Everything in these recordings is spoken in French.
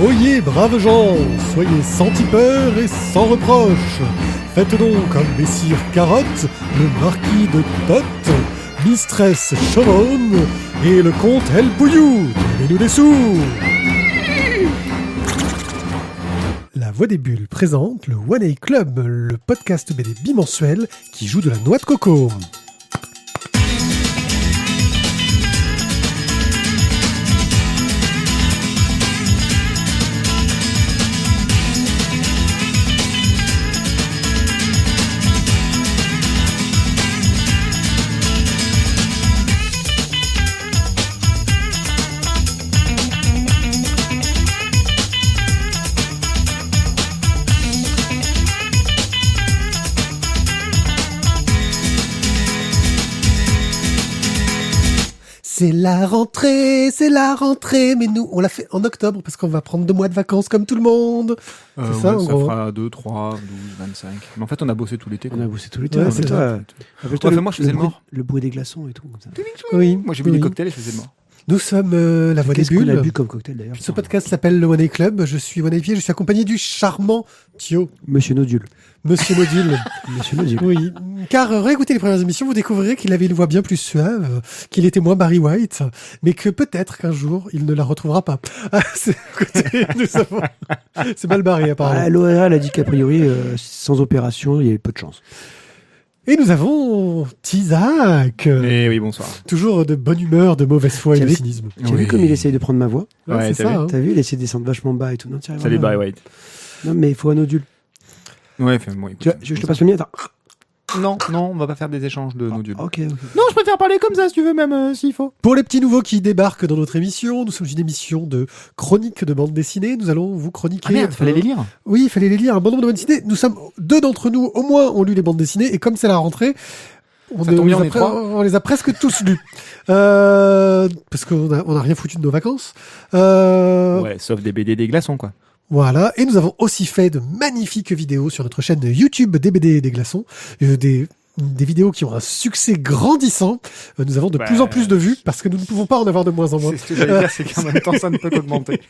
Oyez, braves gens, soyez sans tipeur et sans reproche. Faites donc comme Messire Carotte, le marquis de Tot, Mistress Chauvonne et le comte El Pouillou. Donnez-nous des sous. La Voix des Bulles présente le One A Club, le podcast BD bimensuel qui joue de la noix de coco. C'est la rentrée, mais nous, on l'a fait en octobre parce qu'on va prendre 2 mois de vacances comme tout le monde. C'est ça, en gros. Ça fera 2, 3, 12, 25. Mais en fait, on a bossé tout l'été. On a bossé tout l'été. Ouais, c'est toi. Moi, je faisais le mort. Le bruit des glaçons et tout. Comme ça. Oui. Moi, j'ai bu des cocktails et je faisais le mort. Nous sommes la Voix des Qu'est-ce qu'on a Bulles. bu comme cocktail d'ailleurs? Ce podcast s'appelle le One A Club. Je suis One A Vier, je suis accompagné du charmant Thio. Monsieur Nodule. Monsieur Module. Monsieur Nodule. Oui, car réécoutez les premières émissions, vous découvrirez qu'il avait une voix bien plus suave, qu'il était moins Barry White, mais que peut-être qu'un jour, il ne la retrouvera pas. Écoutez, nous savons... C'est mal barré, apparemment. L'ORL a dit qu'a priori, sans opération, il y avait peu de chance. Et nous avons Tizak. Et oui, bonsoir. Toujours de bonne humeur, de mauvaise foi et de T'as vu- cynisme. Tu as vu comme il essaye de prendre ma voix? Ouais, c'est t'as ça. vu Hein. T'as vu, il essaie de descendre vachement bas et tout. Non, tiens, Salut, Barry White. Non, mais il faut un Nodule. Ouais, bon, écoute. Tu vois, je te passe le mien, attends. Non, on va pas faire des échanges de nodules. Ok. Non, je préfère parler comme ça, si tu veux, même s'il faut. Pour les petits nouveaux qui débarquent dans notre émission, nous sommes une émission de chroniques de bande dessinée. Nous allons vous chroniquer... Ah merde, fallait les lire. Oui, il fallait les lire. Un bon nombre de bandes dessinées. Nous sommes 2 d'entre nous, au moins, ont lu les bandes dessinées. Et comme c'est la rentrée, Ça tombe bien, on est 3. on les a presque tous lus. Parce qu'on a rien foutu de nos vacances. Ouais, sauf des BD des glaçons, quoi. Voilà. Et nous avons aussi fait de magnifiques vidéos sur notre chaîne YouTube des BD et des glaçons. Des vidéos qui ont un succès grandissant. Nous avons de plus en plus de vues parce que nous ne pouvons pas en avoir de moins en moins. C'est ce que j'allais dire, c'est qu'en même temps, ça ne peut qu'augmenter.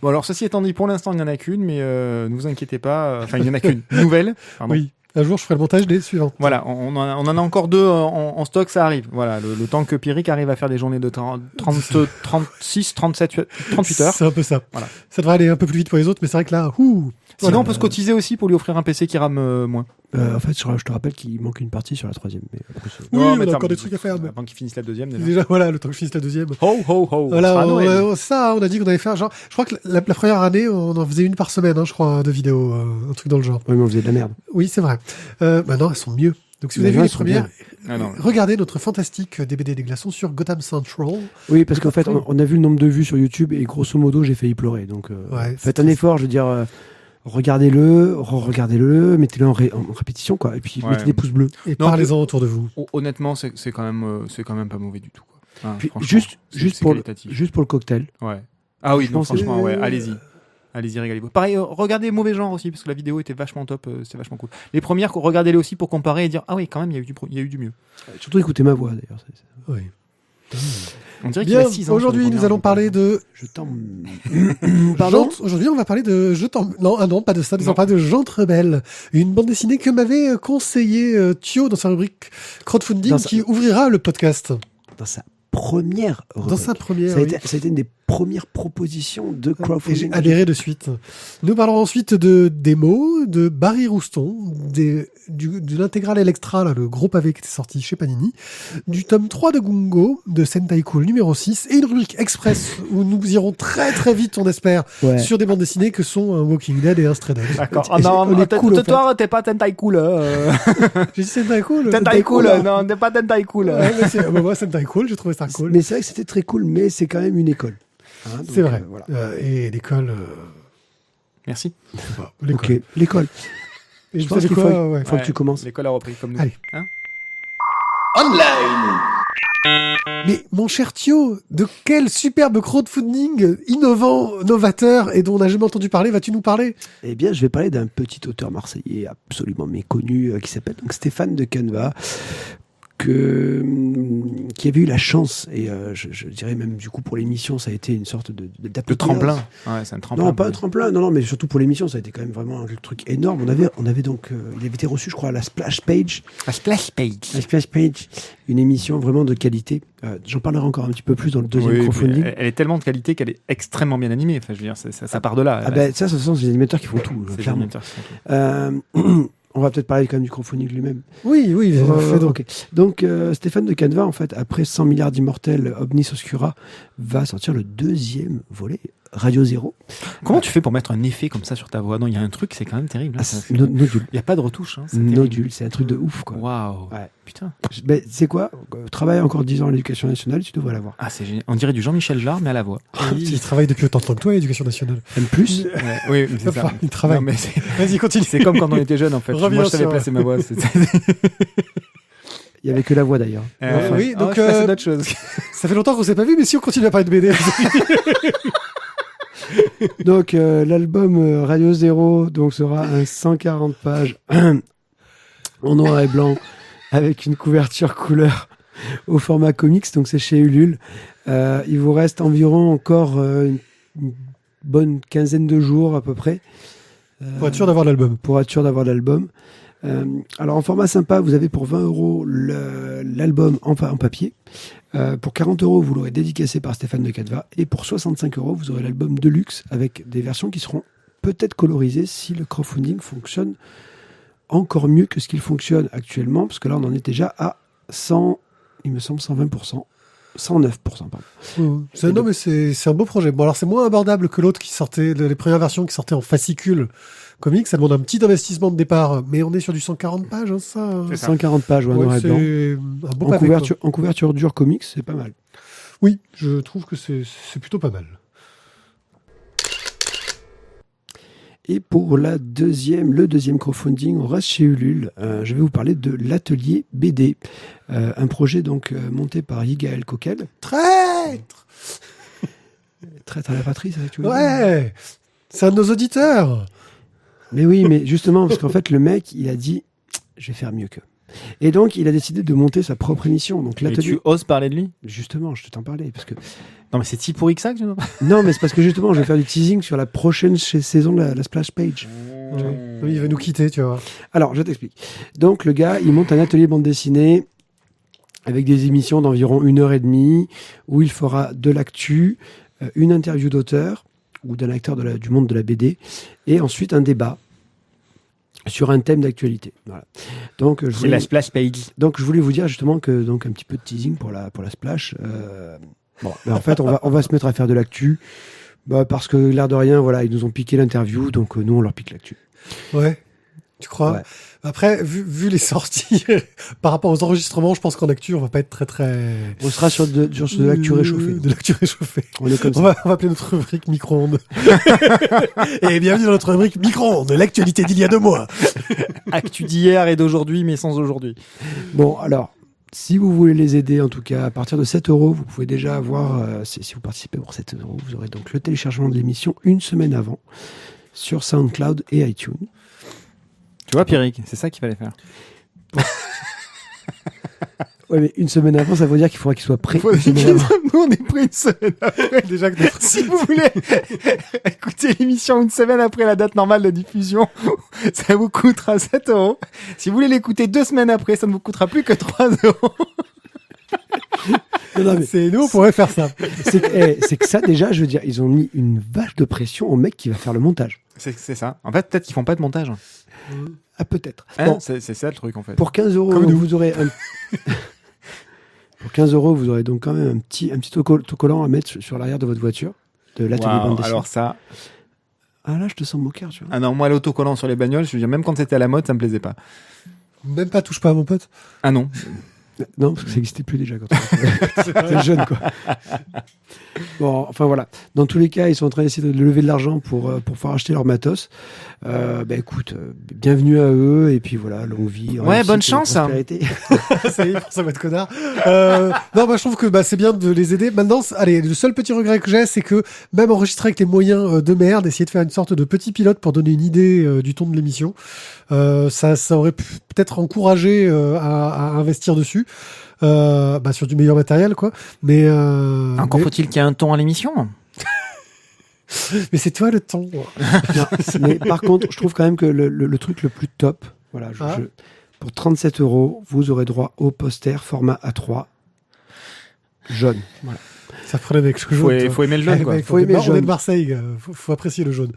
Bon, alors, ceci étant dit, pour l'instant, il n'y en a qu'une, mais ne vous inquiétez pas. Enfin, il n'y en a qu'une. Nouvelle. Pardon. Oui. Un jour, je ferai le montage des suivants. Voilà, on en a encore 2 en stock, ça arrive. Voilà, le temps que Pierrick arrive à faire des journées de 36, 37, 38 heures. C'est un peu ça. Voilà. Ça devrait aller un peu plus vite pour les autres, mais c'est vrai que là, Sinon, on peut se cotiser aussi pour lui offrir un PC qui rame moins. En fait, je te rappelle qu'il manque une partie sur la 3e. Mais après, Oui, Non, on mais a attends, encore des trucs à faire. Mais... Avant qu'il finisse la 2e, déjà. Déjà, voilà, le temps que je finisse la 2e. Ho, ho, ho. Voilà, ça sera Noël. on a dit qu'on allait faire genre. Je crois que la première année, on en faisait une par semaine, je crois, de vidéos, un truc dans le genre. oui, mais on faisait de la merde. Oui, c'est vrai. Maintenant, elles sont mieux. Donc, si vous Les avez vu gens les sont premières, Ah non. regardez notre fantastique DBD des glaçons sur Gotham Central. Oui, parce qu'en fait, on a vu le nombre de vues sur YouTube et grosso modo, j'ai failli pleurer. Donc, Ouais, faites un effort, je veux dire, regardez-le, regardez-le, mettez-le en répétition, quoi. Et puis, Ouais. mettez des pouces bleus. Et Non, parlez-en autour de vous. Honnêtement, c'est quand même pas mauvais du tout, quoi. Hein, Puis, franchement, juste c'est pour qualitatif. le cocktail. Ouais. Ah oui, Je non, pense que- franchement, ouais, allez-y. Allez-y, régalez-vous. Pareil, regardez Mauvais Genre aussi, parce que la vidéo était vachement top, c'était vachement cool. Les premières, regardez-les aussi pour comparer et dire, ah oui, quand même, il y a eu du mieux. Surtout écoutez ma voix, d'ailleurs. Oui. On dirait qu'il Bien, a 6 ans. aujourd'hui, nous allons parler de. Je t'en... Pardon? Aujourd'hui, on va parler de Non, pas de ça. Nous allons Non. parler de Jante Rebelle, une bande dessinée que m'avait conseillé Thio dans sa rubrique crowdfunding Dans sa- qui ouvrira le podcast. Dans sa première Dans rubrique. sa première. Ça a, oui. été, ça a été une des premières propositions de Et j'ai crowdfunding. adhéré de suite. Nous parlerons ensuite de démos, de Barry Rouston, de l'intégrale Electra, là, le gros pavé qui était sorti chez Panini, du tome 3 de Gungo, de Sentai Cool numéro 6, et une rubrique express où nous irons très très vite, on espère, Ouais. sur des bandes dessinées que sont un Walking Dead et un Stray Dogs. D'accord. Et Ah non, on est cool, en toi, t'es pas Tentai Cool. J'ai dit Sentai Cool. Tentai Cool, hein. non, t'es pas Tentai Cool. Ouais, mais moi, Sentai Cool, j'ai trouvé ça cool. Mais c'est vrai que c'était très cool, mais c'est quand même une école. Hein, donc, C'est vrai. voilà. Et l'école. Merci. L'école. Ok, l'école. Et Je vous pense savez qu'il quoi faut- ouais. Faut que tu commences. L'école a repris comme nous. Allez. Hein Mais mon cher Thio, de quel superbe crowdfunding innovant, novateur et dont on n'a jamais entendu parler vas-tu nous parler? Eh bien, je vais parler d'un petit auteur marseillais absolument méconnu qui s'appelle donc Stéphane de Caneva. qui avait eu la chance, et je dirais même du coup pour l'émission, ça a été une sorte de Le tremplin. Ouais, c'est un tremplin. Non, pas un tremplin, non, mais surtout pour l'émission, ça a été quand même vraiment un truc énorme. On avait donc, il avait été reçu, je crois, à la Splash Page. La splash page. La Splash Page, une émission vraiment de qualité. J'en parlerai encore un petit peu plus dans le deuxième crowdfunding. Elle est tellement de qualité qu'elle est extrêmement bien animée. Enfin, je veux dire, ça part de là. Ah ben ça, ce sont les animateurs qui font tout, c'est les clairement. animateurs qui font tout. On va peut-être parler quand même du crowdfunding lui-même. Oui, fait donc. Ok. Donc, Stéphane de Caneva, en fait, après 100 milliards d'immortels, Omnis Oscura va sortir le deuxième volet, Radio Zero. Comment tu fais pour mettre un effet comme ça sur ta voix? Non, il y a un truc, c'est quand même terrible. Hein, Nodule. Il n'y a pas de retouche. Hein, c'est Nodule, c'est un truc de ouf, quoi. Waouh. Ouais. Putain. Ben, c'est quoi? Travaille encore 10 ans à l'éducation nationale, tu devrais l'avoir. Ah, c'est génial. On dirait du Jean-Michel Jarre, mais à la voix. Il travaille depuis autant de temps que toi à l'Éducation nationale. Même plus. Ouais, oui, mais c'est ça. Enfin, il travaille. Non, mais Vas-y, continue. c'est comme quand on était jeune, en fait. Reviens Moi, je savais sur- placer ma voix. Il y avait que la voix d'ailleurs. oui, donc, je passais d'autres choses. Ça fait longtemps qu'on s'est pas vu, mais si on continue à parler de BD. Donc, l'album Radio Zero donc, sera un 140 pages en noir et blanc avec une couverture couleur au format comics. Donc, c'est chez Ulule. Il vous reste environ encore une bonne quinzaine de jours à peu près. Pour être sûr d'avoir l'album. Pour être sûr d'avoir l'album. Alors en format sympa, vous avez pour 20 € l'album en papier. Pour 40 €, vous l'aurez dédicacé par Stéphane de Caneva. Et pour 65 €, vous aurez l'album Deluxe avec des versions qui seront peut-être colorisées si le crowdfunding fonctionne encore mieux que ce qu'il fonctionne actuellement. Parce que là, on en est déjà à 100, il me semble 120%. 109%, pardon. Non, mais c'est un beau projet. Bon, alors c'est moins abordable que l'autre qui sortait, les premières versions qui sortaient en fascicule comics. Ça demande un petit investissement de départ, mais on est sur du 140 pages, hein, ça. C'est ça. 140 pages, ouais, noir et blanc. c'est un beau En pavé, quoi. en couverture dure comics, c'est pas mal. Oui, je trouve que c'est plutôt pas mal. Et pour le deuxième crowdfunding, on reste chez Ulule. Je vais vous parler de l'atelier BD. Un projet donc monté par Yigaël Coquel. Traître! Traître à la patrie, c'est ça que tu veux dire? Ouais! C'est un de nos auditeurs! Mais oui, mais justement, parce qu'en fait, le mec, il a dit, je vais faire mieux qu'eux. Et donc, il a décidé de monter sa propre émission. Donc, Et l'atelier. tu oses parler de lui? Justement, je t'en parlais. Parce que... Non, mais c'est si pourri que ça que tu n'en Non, mais c'est parce que justement, je vais faire du teasing sur la prochaine saison de la Splash Page. Oui, il va nous quitter, tu vois. Alors, je t'explique. Donc, le gars, il monte un atelier bande dessinée avec des émissions d'environ 1h30 où il fera de l'actu, une interview d'auteur ou d'un acteur du monde de la BD et ensuite un débat sur un thème d'actualité. Voilà. Donc, C'est la splash page. donc, je voulais vous dire justement que donc un petit peu de teasing pour la Splash. Bon, ben, en fait, on va se mettre à faire de l'actu parce que l'air de rien, voilà, ils nous ont piqué l'interview, donc nous on leur pique l'actu. Ouais. Tu crois? Ouais. Après, vu les sorties par rapport aux enregistrements, je pense qu'en actu, on va pas être très... On sera sur de l'actu réchauffée. De l'actu réchauffée. On est comme ça. On va appeler notre rubrique micro-ondes. Et bienvenue dans notre rubrique micro-ondes, l'actualité d'il y a 2 mois. Actu d'hier et d'aujourd'hui, mais sans aujourd'hui. Bon, alors, si vous voulez les aider, en tout cas, à partir de 7 €, vous pouvez déjà avoir, si vous participez pour 7 €, vous aurez donc le téléchargement de l'émission une semaine avant sur SoundCloud et iTunes. Tu vois, Pierrick, c'est ça qu'il fallait faire. Ouais, mais une semaine avant, ça veut dire qu'il faudra qu'il soit prêt. Une semaine avant. Nous, on est prêts une semaine après. Déjà que Si vous voulez écouter l'émission une semaine après la date normale de diffusion, ça vous coûtera 7 €. Si vous voulez l'écouter 2 semaines après, ça ne vous coûtera plus que 3 €. Non, mais c'est nous, on pourrait faire ça. c'est que ça, déjà, je veux dire, ils ont mis une vache de pression au mec qui va faire le montage. C'est ça. En fait, peut-être qu'ils font pas de montage. Ah, peut-être. Hein, Bon, c'est ça le truc, en fait. pour 15 €, Comme nous. vous aurez un... Pour 15 €, vous aurez donc quand même un petit autocollant à mettre sur l'arrière de votre voiture, de l'atelier Waouh, bande dessinée. alors ça... Ah là, je te sens moqueur, tu vois. Ah non, moi, l'autocollant sur les bagnoles, je veux dire, même quand c'était à la mode, ça me plaisait pas. Même pas touche pas à mon pote. Ah non. Non, parce que ça n'existait plus déjà quand on était jeune, quoi. Bon, enfin voilà. Dans tous les cas, ils sont en train d'essayer de lever de l'argent pour pouvoir acheter leur matos. Écoute, bienvenue à eux, et puis voilà, longue vie. Ouais, réussite bonne et chance. prospérité. Ça y est, pour ça, votre connard. Non, moi, je trouve que c'est bien de les aider. Maintenant, allez, le seul petit regret que j'ai, c'est que même enregistrer avec les moyens de merde, essayer de faire une sorte de petit pilote pour donner une idée du ton de l'émission, ça aurait peut-être encouragé à investir dessus. sur du meilleur matériel, quoi. Mais Encore faut-il qu'il y ait un ton à l'émission. mais c'est toi le ton. Non, mais par contre, je trouve quand même que le truc le plus top, voilà, pour 37 €, vous aurez droit au poster format A3 jaune. Voilà. Ça prenait avec le jaune. Faut aimer le jaune, quoi. Faut aimer le jaune. On est de jaune. Marseille, faut apprécier le jaune.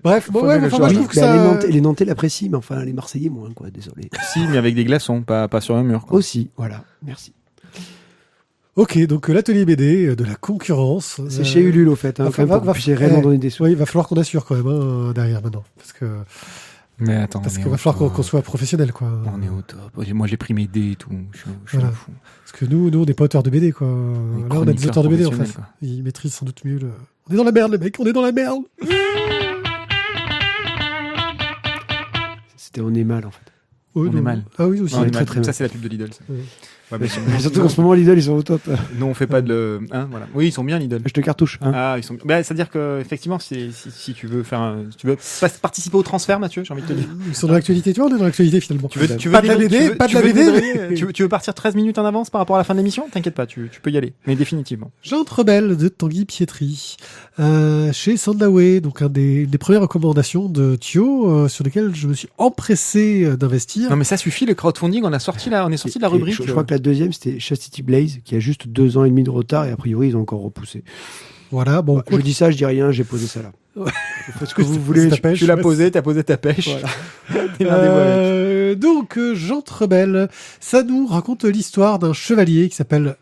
Bref, bon, ouais, aimer enfin, le moi, je jaune. trouve que ça... Les Nantais l'apprécient, mais enfin, les Marseillais moins, quoi, désolé. Si, mais avec des glaçons, pas sur un mur, quoi. Aussi, voilà, merci. Ok, donc l'atelier BD de la concurrence. C'est chez Ulule, au fait, hein, quand même, pour que vous puissiez réellement donner des sous. Oui, il va falloir qu'on assure quand même derrière maintenant. Parce qu'il va falloir qu'on soit professionnel, quoi. On est au top. Moi, j'ai pris mes dés et tout. Je suis Voilà. fou. Parce que nous, on n'est pas auteurs de BD, quoi. Là, on a des auteurs de BD, en fait. professionnels, quoi. Ils maîtrisent sans doute mieux le... On est dans la merde, les mecs, on est dans la merde. C'était On est mal, en fait. Oui, On est mal. Ah oui, aussi. Non, on est très, mal. très mal. Ça, c'est la pub de Lidl. Ça. Oui. Ouais, mais Surtout qu'en ce moment, Lidl, ils sont au top. nous, on fait pas de. Hein, voilà. Oui, ils sont bien, Lidl. Je te cartouche. Hein. Ah, ils sont. C'est-à-dire que effectivement, si tu veux participer au transfert, Mathieu, j'ai envie de te dire. Ils sont dans l'actualité, tu vois, on est dans l'actualité, finalement. Tu veux Pas de la BD, pas de la BD. Tu veux partir 13 minutes en avance par rapport à la fin de l'émission? T'inquiète pas, tu peux y aller. Mais définitivement. Jean Trebel de Tanguy Pietri, chez Sandaway, donc un des premières recommandations de Thio, sur lesquelles je me suis empressé d'investir. Non, mais ça suffit, le crowdfunding, on est sorti de la rubrique. Je crois que la deuxième, c'était Chastity Blaze, qui a juste 2 ans et demi de retard, et a priori, ils ont encore repoussé. Voilà, bon. Je dis ça, je dis rien, j'ai posé ça là. Ouais. Faites ce que vous voulez. Tu l'as posé, t'as posé ta pêche. Voilà. Démerdez-vous avec. Donc, Jean Trebel, ça nous raconte l'histoire d'un chevalier qui s'appelle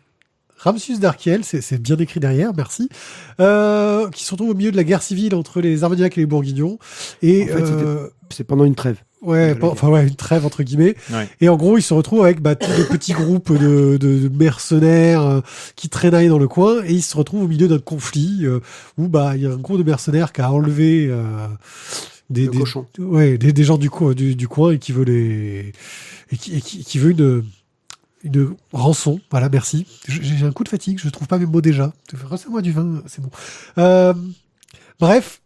Ramsus Darkiel, c'est bien écrit derrière, merci, qui se retrouve au milieu de la guerre civile entre les Armagnacs et les Bourguignons. Et, En fait, c'est pendant une trêve. une trêve entre guillemets. Ouais. Et en gros, il se retrouve avec tous des petits groupes de mercenaires qui traînaient dans le coin, et il se retrouve au milieu d'un conflit où il y a un groupe de mercenaires qui a enlevé des cochons. Des gens du coin et qui veut qui veut une rançon. Voilà, merci. J'ai un coup de fatigue, je trouve pas mes mots déjà. Renseigne-moi du vin, c'est bon. Bref.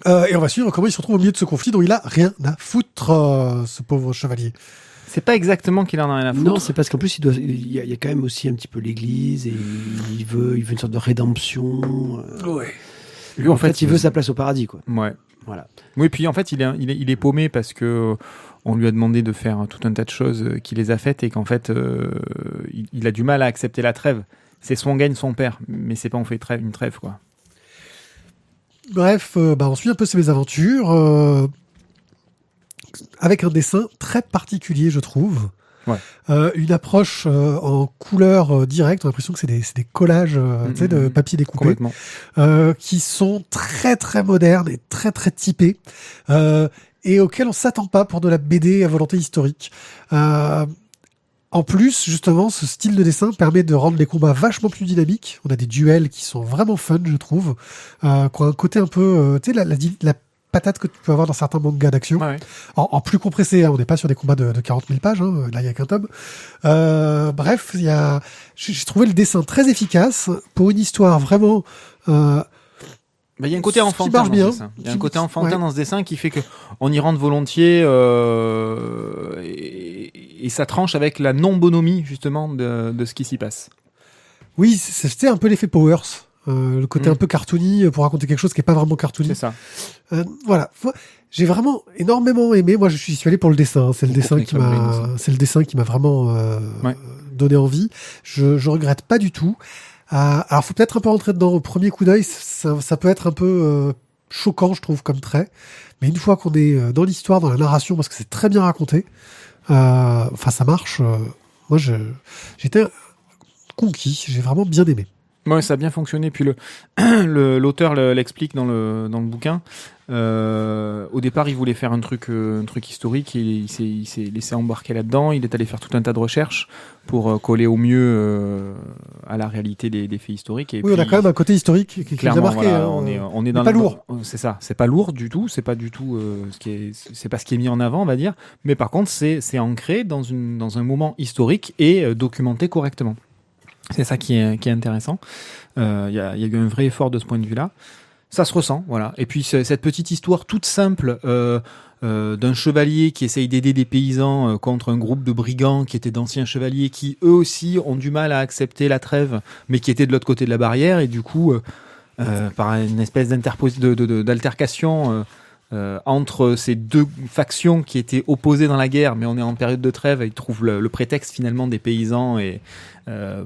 Et on va suivre comment il se retrouve au milieu de ce conflit dont il a rien à foutre, ce pauvre chevalier. C'est pas exactement qu'il en a rien à foutre. Non, c'est parce qu'en plus, il y a quand même aussi un petit peu l'église, et il veut une sorte de rédemption. Ouais. Lui, en fait, il veut sa place au paradis, quoi. Ouais. Voilà. Oui, puis en fait, il est paumé parce que on lui a demandé de faire tout un tas de choses qu'il les a faites, et qu'en fait, il a du mal à accepter la trêve. C'est son gagne, son père, mais c'est pas on fait une trêve, quoi. Bref, on suit un peu ses mésaventures avec un dessin très particulier, je trouve. Ouais. Une approche en couleur directe. On a l'impression que c'est des collages de papier découpé Complètement. qui sont très très modernes et très très typés et auxquels on s'attend pas pour de la BD à volonté historique. En plus, justement, ce style de dessin permet de rendre les combats vachement plus dynamiques. On a des duels qui sont vraiment fun, je trouve, qui ont un côté un peu, la patate que tu peux avoir dans certains mangas d'action, Ouais. en plus compressé. Hein, on n'est pas sur des combats de 40 000 pages. Hein, là, il y a qu'un tome. Bref, j'ai trouvé le dessin très efficace pour une histoire vraiment. Il y a un côté Qui enfantin marche dans bien. ce dessin. Il y a un côté Ouais. enfantin dans ce dessin qui fait que on y rentre volontiers et ça tranche avec la non-bonhomie justement de ce qui s'y passe. Oui, c'était un peu l'effet Powers. Le côté un peu cartoony pour raconter quelque chose qui est pas vraiment cartoony. C'est ça. Voilà. J'ai vraiment énormément aimé. Moi, je suis allé pour le dessin. C'est le dessin qui m'a vraiment donné envie. Je regrette pas du tout. Alors, faut peut-être un peu rentrer dedans. Au premier coup d'œil, ça peut être un peu choquant, je trouve, comme trait. Mais une fois qu'on est dans l'histoire, dans la narration, parce que c'est très bien raconté, ça marche. Moi, j'étais conquis. J'ai vraiment bien aimé. Ouais, ça a bien fonctionné. Puis l'auteur l'explique dans le bouquin. Au départ, il voulait faire un truc historique. Il s'est laissé embarquer là-dedans. Il est allé faire tout un tas de recherches pour coller au mieux à la réalité des faits historiques. Et oui, puis, on a quand même un côté historique qui nous a clairement, marqué. voilà, Hein. on est dans pas lourd. C'est ça. C'est pas lourd du tout. C'est pas du tout c'est pas ce qui est mis en avant, on va dire. Mais par contre, c'est ancré dans un moment historique et documenté correctement. C'est ça qui est intéressant. Il y a eu un vrai effort de ce point de vue-là. Ça se ressent, voilà. Et puis cette petite histoire toute simple d'un chevalier qui essaye d'aider des paysans contre un groupe de brigands qui étaient d'anciens chevaliers qui eux aussi ont du mal à accepter la trêve, mais qui étaient de l'autre côté de la barrière, et du coup, par une espèce d'altercation entre ces deux factions qui étaient opposées dans la guerre, mais on est en période de trêve, et ils trouvent le prétexte finalement des paysans et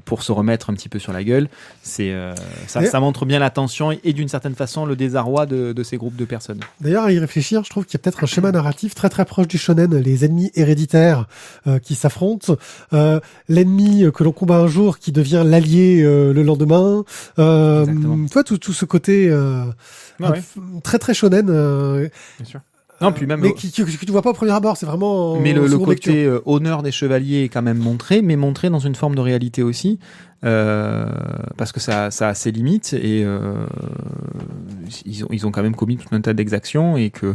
pour se remettre un petit peu sur la gueule. Ça montre bien la tension et d'une certaine façon le désarroi de ces groupes de personnes. D'ailleurs, à y réfléchir, je trouve qu'il y a peut-être un schéma narratif très très proche du shonen, les ennemis héréditaires qui s'affrontent, l'ennemi que l'on combat un jour qui devient l'allié le lendemain. Tu vois, tout ce côté très très shonen. Bien sûr. Non, puis même mais que tu vois pas au premier abord, c'est vraiment. Mais le côté honneur des chevaliers est quand même montré, mais montré dans une forme de réalité aussi, parce que ça a ses limites et ils ont quand même commis tout un tas d'exactions et que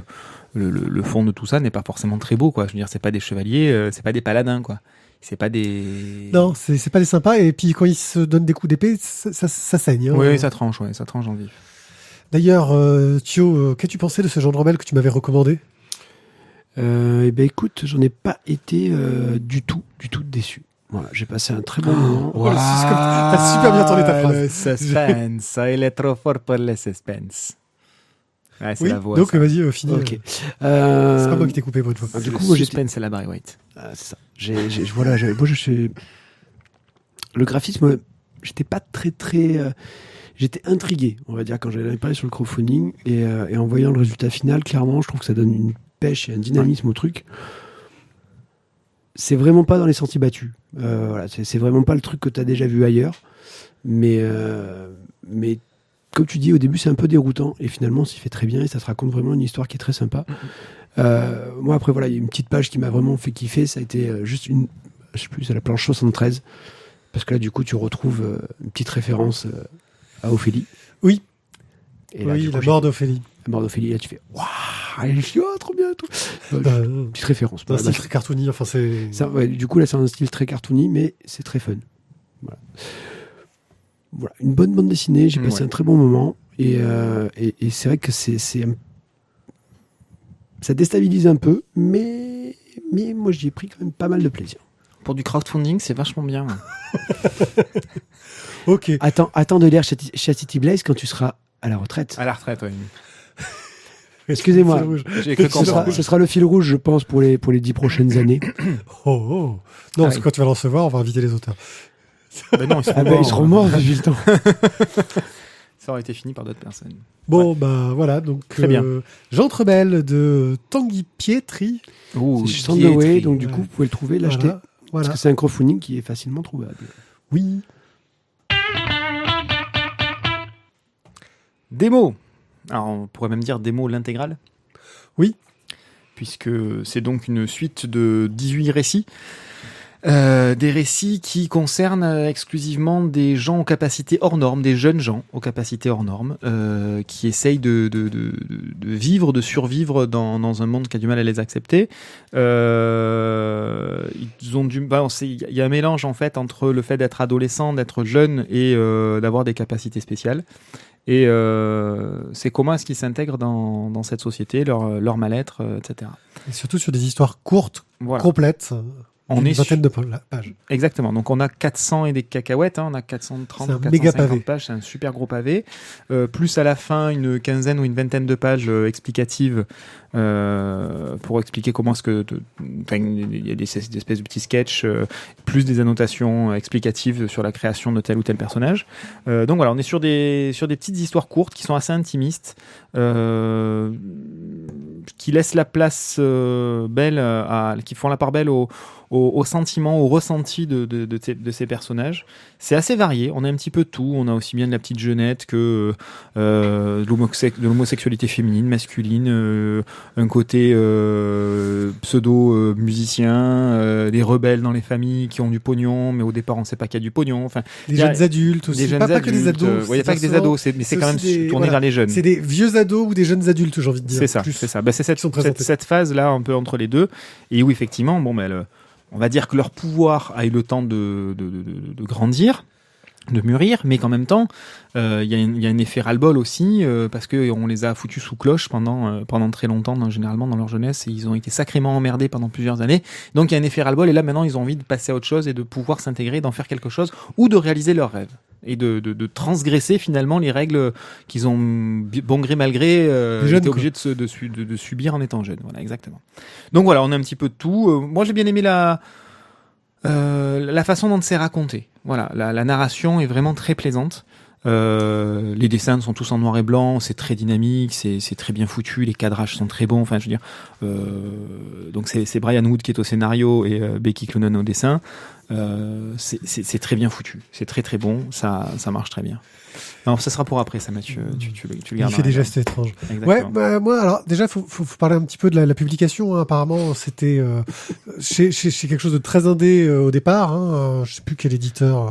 le fond de tout ça n'est pas forcément très beau, quoi. Je veux dire, c'est pas des chevaliers, c'est pas des paladins, quoi. C'est pas des. Non, c'est pas des sympas, et puis quand ils se donnent des coups d'épée, ça saigne. Hein. Oui, ça tranche en vif. D'ailleurs, Thio, qu'as-tu pensé de ce genre de rebelle que tu m'avais recommandé ? Écoute, j'en ai pas été du tout déçu. Voilà, j'ai passé un très bon moment. Wow, t'as super bien tourné ta phrase. Le suspense, il est trop fort pour le suspense. Ouais, c'est la voix. Donc ça. vas-y, finis. Ok. C'est pas moi qui t'ai coupé pour une fois. Du Le coup, suspense, c'est la Barry White. c'est ça. Le graphisme, j'étais pas très. J'étais intrigué, on va dire, quand j'avais parlé sur le crowdfunding, et en voyant le résultat final, clairement, je trouve que ça donne une pêche et un dynamisme au truc. C'est vraiment pas dans les sentiers battus. Voilà, c'est vraiment pas le truc que tu as déjà vu ailleurs. Mais comme tu dis, au début, c'est un peu déroutant, et finalement, ça s'y fait très bien, et ça te raconte vraiment une histoire qui est très sympa. Moi, après, voilà, il y a une petite page qui m'a vraiment fait kiffer, ça a été juste je sais plus, c'est la planche 73, parce que là, du coup, tu retrouves une petite référence à Ophélie. Oui. Et là, la mort d'Ophélie. La mort d'Ophélie, là, tu fais waouh, je suis trop bien. Petite référence. Un style très cartoony, enfin c'est. Ça, ouais, du coup, là, c'est un style très cartoony, mais c'est très fun. Voilà, une bonne bande dessinée, j'ai passé un très bon moment, et c'est vrai que ça déstabilise un peu, mais moi, j'y ai pris quand même pas mal de plaisir. Pour du crowdfunding, c'est vachement bien. Ok. Attends de lire Chastity Blaze quand tu seras à la retraite. À la retraite, oui. Excusez-moi. J'ai cru comprendre. Ce sera le fil rouge, je pense, pour les 10 prochaines années. Non, parce que quand tu vas le recevoir, on va inviter les auteurs. Ben non, ils seront morts depuis le temps. Ça aurait été fini par d'autres personnes. Bon, voilà, donc Très bien. J'entre-belle de Tanguy Pietri. C'est Sandaway, donc du coup, vous pouvez le trouver, l'acheter. Voilà. Parce que c'est un crowdfunding qui est facilement trouvable. Oui. Démo. Alors, on pourrait même dire démo l'intégrale. Oui. Puisque c'est donc une suite de 18 récits. Des récits qui concernent exclusivement des gens aux capacités hors normes, des jeunes gens aux capacités hors normes, qui essayent de vivre, de survivre dans un monde qui a du mal à les accepter. Il y a un mélange en fait entre le fait d'être adolescent, d'être jeune et d'avoir des capacités spéciales. Et c'est comment est-ce qu'ils s'intègrent dans cette société, leur mal-être, etc. Et surtout sur des histoires courtes, voilà. Complètes. On est une vingtaine de pages. Exactement. Donc on a 400 et des cacahuètes, on a 430, c'est un 450 méga pavé. pages, c'est un super gros pavé. Plus à la fin une quinzaine ou une vingtaine de pages explicatives pour expliquer comment est-ce que... il y a des espèces de petits sketchs, plus des annotations explicatives sur la création de tel ou tel personnage. Donc voilà, on est sur des petites histoires courtes qui sont assez intimistes, qui laissent la place belle, qui font la part belle au sentiment, au ressenti de ces personnages. C'est assez varié, on a un petit peu de tout, on a aussi bien de la petite jeunette que de l'homosexualité féminine, masculine, un côté pseudo-musicien, des rebelles dans les familles qui ont du pognon, mais au départ on ne sait pas qu'il y a du pognon. Enfin, des jeunes adultes aussi, pas que des ados. Il n'y a pas que des ados, mais c'est quand même tourné vers les jeunes. C'est des vieux ados ou des jeunes adultes, j'ai envie de dire. C'est ça, c'est ça. C'est cette phase-là, un peu entre les deux, et où effectivement, on va dire que leur pouvoir a eu le temps de grandir, de mûrir, mais qu'en même temps, il y a un effet ras-le-bol aussi, parce qu'on les a foutus sous cloche pendant très longtemps, généralement dans leur jeunesse, et ils ont été sacrément emmerdés pendant plusieurs années. Donc il y a un effet ras-le-bol, et là maintenant ils ont envie de passer à autre chose et de pouvoir s'intégrer, d'en faire quelque chose, ou de réaliser leurs rêves, et de transgresser finalement les règles qu'ils ont bon gré mal gré été obligés de subir en étant jeunes. Voilà, exactement. Donc voilà, on a un petit peu de tout. Moi j'ai bien aimé la façon dont c'est raconté. Voilà, la narration est vraiment très plaisante. Les dessins sont tous en noir et blanc, c'est très dynamique, c'est très bien foutu, les cadrages sont très bons. Enfin, je veux dire, donc c'est Brian Wood qui est au scénario et Becky Cloonan au dessin. C'est très bien foutu, c'est très très bon, ça marche très bien. Non, ça sera pour après, ça, Mathieu. Tu le garderas. Il fait des gestes étranges. Exactement. Ouais, bah, moi, alors, déjà, faut parler un petit peu de la publication. Hein. Apparemment, c'était chez quelque chose de très indé au départ. Hein. Je sais plus quel éditeur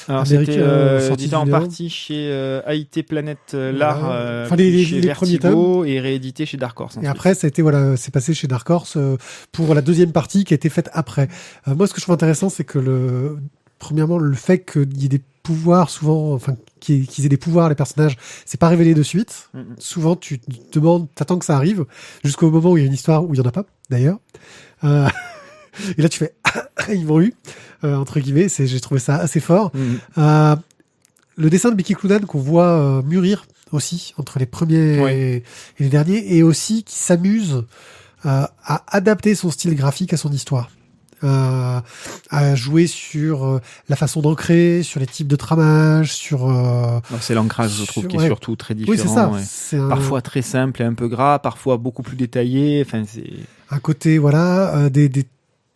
alors, américain. C'était édité en partie chez AIT Planète L'Art, enfin, chez les premiers Vertigo, tomes. et réédité chez Dark Horse. Et après, ça a été, voilà, c'est passé chez Dark Horse pour la deuxième partie qui a été faite après. Moi, ce que je trouve intéressant, c'est que premièrement, le fait qu'il y ait des pouvoirs, souvent, enfin, qu'ils aient des pouvoirs, les personnages, c'est pas révélé de suite. Souvent, tu te demandes, t'attends que ça arrive, jusqu'au moment où il y a une histoire où il y en a pas, d'ailleurs. Et là, tu fais, ils m'ont eu, entre guillemets, j'ai trouvé ça assez fort. Le dessin de Becky Cloonan qu'on voit mûrir aussi, entre les premiers et les derniers, et aussi qui s'amuse à adapter son style graphique à son histoire. À jouer sur la façon d'ancrer, sur les types de tramage, sur... c'est l'ancrage, je trouve, qui est surtout très différent. Oui, c'est ça. C'est parfois très simple et un peu gras, parfois beaucoup plus détaillé. Enfin, c'est... Un côté, voilà,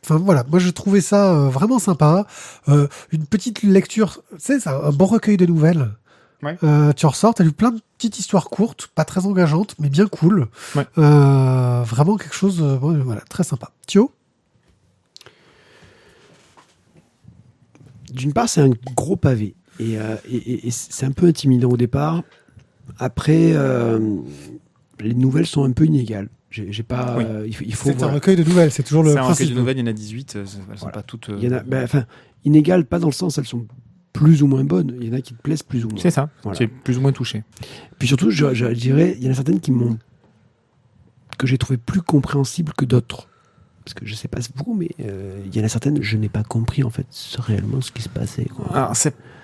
Enfin voilà, moi je trouvais ça vraiment sympa. Une petite lecture, tu sais, c'est un bon recueil de nouvelles. Ouais. Tu en ressors, t'as lu plein de petites histoires courtes, pas très engageantes, mais bien cool. Ouais. Vraiment quelque chose, voilà, très sympa. Thio ? D'une part, c'est un gros pavé et c'est un peu intimidant au départ. Après, les nouvelles sont un peu inégales. J'ai pas. Il faut. C'est un recueil de nouvelles, c'est toujours le principe. C'est un recueil de nouvelles, il y en a 18, elles sont pas toutes. Il y en a, inégales, pas dans le sens elles sont plus ou moins bonnes. Il y en a qui te plaisent plus ou moins. C'est ça. Voilà. C'est plus ou moins touché. Puis surtout, je dirais, il y en a certaines que j'ai trouvé plus compréhensibles que d'autres. Parce que je sais pas vous, mais il y en a certaines, je n'ai pas compris en fait réellement ce qui se passait. Quoi. Alors,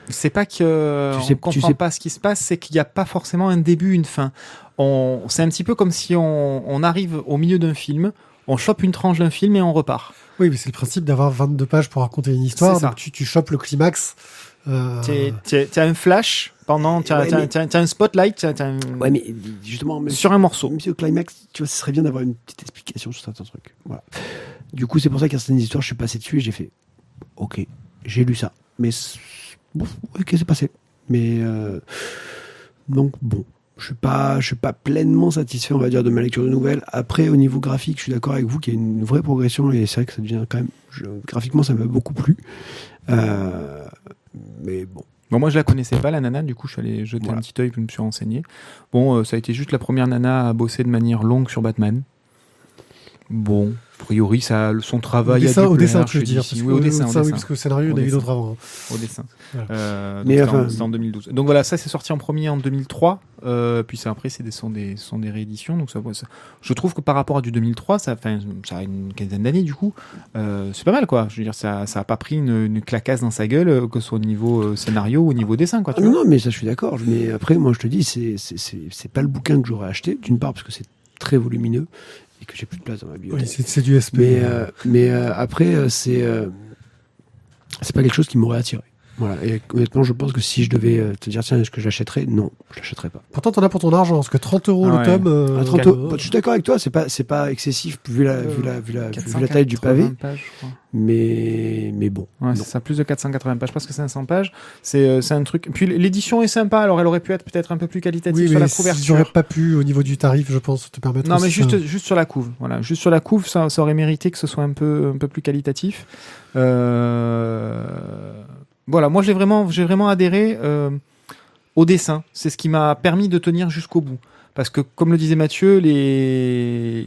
c'est pas que on comprend pas ce qui se passe, c'est qu'il n'y a pas forcément un début, une fin. C'est un petit peu comme si on arrive au milieu d'un film, on chope une tranche d'un film et on repart. Oui, mais c'est le principe d'avoir 22 pages pour raconter une histoire. C'est ça. Donc tu chopes le climax. T'as un flash pendant, t'as un spotlight, Ouais, mais justement, sur un morceau. Même si au climax, tu vois, ce serait bien d'avoir une petite explication sur certains trucs. Voilà. Du coup, c'est pour ça qu'à certaines histoires, je suis passé dessus et j'ai fait, ok, j'ai lu ça, mais ok, c'est passé. Mais donc bon, je suis pas pleinement satisfait, on va dire, de ma lecture de nouvelles. Après, au niveau graphique, je suis d'accord avec vous qu'il y a une vraie progression et c'est vrai que ça devient quand même, graphiquement, ça m'a beaucoup plu. Mais bon. Bon, moi, je la connaissais pas, la nana, du coup, je suis allé jeter un petit œil, puis je me suis renseigné. Bon, ça a été juste la première nana à bosser de manière longue sur Batman. Bon, a priori, son travail au dessin, tu veux dire. Au dessin. Oui, parce que le scénario, il y en a eu d'autres avant. Au dessin. Voilà. Mais c'était en 2012. Donc voilà, ça c'est sorti en premier en 2003. Puis ça, après, ce sont des rééditions. Donc ça, je trouve que par rapport à du 2003, ça a une quinzaine d'années du coup. C'est pas mal, quoi. Je veux dire, ça a pas pris une clacasse dans sa gueule, que ce soit au niveau scénario ou au niveau dessin, quoi. Non, mais ça, je suis d'accord. Mais après, moi, je te dis, c'est pas le bouquin que j'aurais acheté. D'une part, parce que c'est très volumineux et que j'ai plus de place dans ma bibliothèque. Oui, c'est du SP. Mais après, c'est pas quelque chose qui m'aurait attiré. Voilà. Et honnêtement, je pense que si je devais te dire, tiens, est-ce que je l'achèterais ? Non, je l'achèterais pas. Pourtant, t'en as pour ton argent, parce que 30 € le tome. À 30 €, je suis d'accord avec toi, c'est pas excessif vu la taille du pavé. Pages, je crois. Mais bon. Ouais, c'est ça, plus de 480 pages, presque 500 pages. C'est un truc. Puis l'édition est sympa, alors elle aurait pu être peut-être un peu plus qualitative sur la couverture. J'aurais pas pu, au niveau du tarif, je pense, te permettre. Non, mais juste sur la couve. Voilà, juste sur la couve, ça aurait mérité que ce soit un peu plus qualitatif. Voilà, moi j'ai vraiment adhéré. au dessin. C'est ce qui m'a permis de tenir jusqu'au bout. Parce que, comme le disait Mathieu, les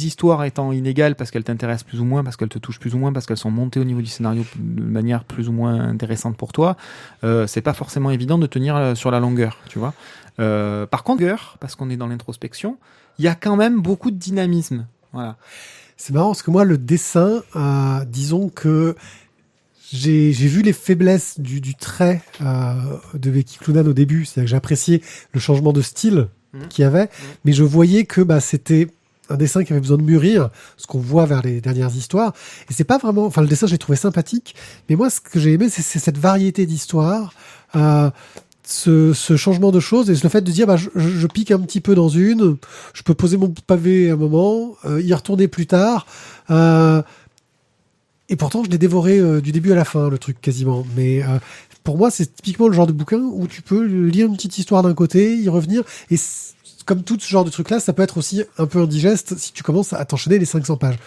histoires étant inégales parce qu'elles t'intéressent plus ou moins, parce qu'elles te touchent plus ou moins, parce qu'elles sont montées au niveau du scénario de manière plus ou moins intéressante pour toi, c'est pas forcément évident de tenir sur la longueur, tu vois. Par contre, parce qu'on est dans l'introspection, il y a quand même beaucoup de dynamisme. Voilà. C'est marrant parce que moi, le dessin, disons que j'ai vu les faiblesses du trait de Becky Cloonan au début. C'est-à-dire que j'ai apprécié le changement de style qu'il y avait, mais je voyais que c'était un dessin qui avait besoin de mûrir, ce qu'on voit vers les dernières histoires. Et c'est pas vraiment... Enfin, le dessin, je l'ai trouvé sympathique, mais moi, ce que j'ai aimé, c'est cette variété d'histoires, ce changement de choses et le fait de dire je pique un petit peu dans une, je peux poser mon pavé un moment, y retourner plus tard, et pourtant je l'ai dévoré du début à la fin, le truc quasiment. Mais pour moi, c'est typiquement le genre de bouquin où tu peux lire une petite histoire d'un côté, y revenir, et comme tout ce genre de truc-là, ça peut être aussi un peu indigeste si tu commences à t'enchaîner les 500 pages.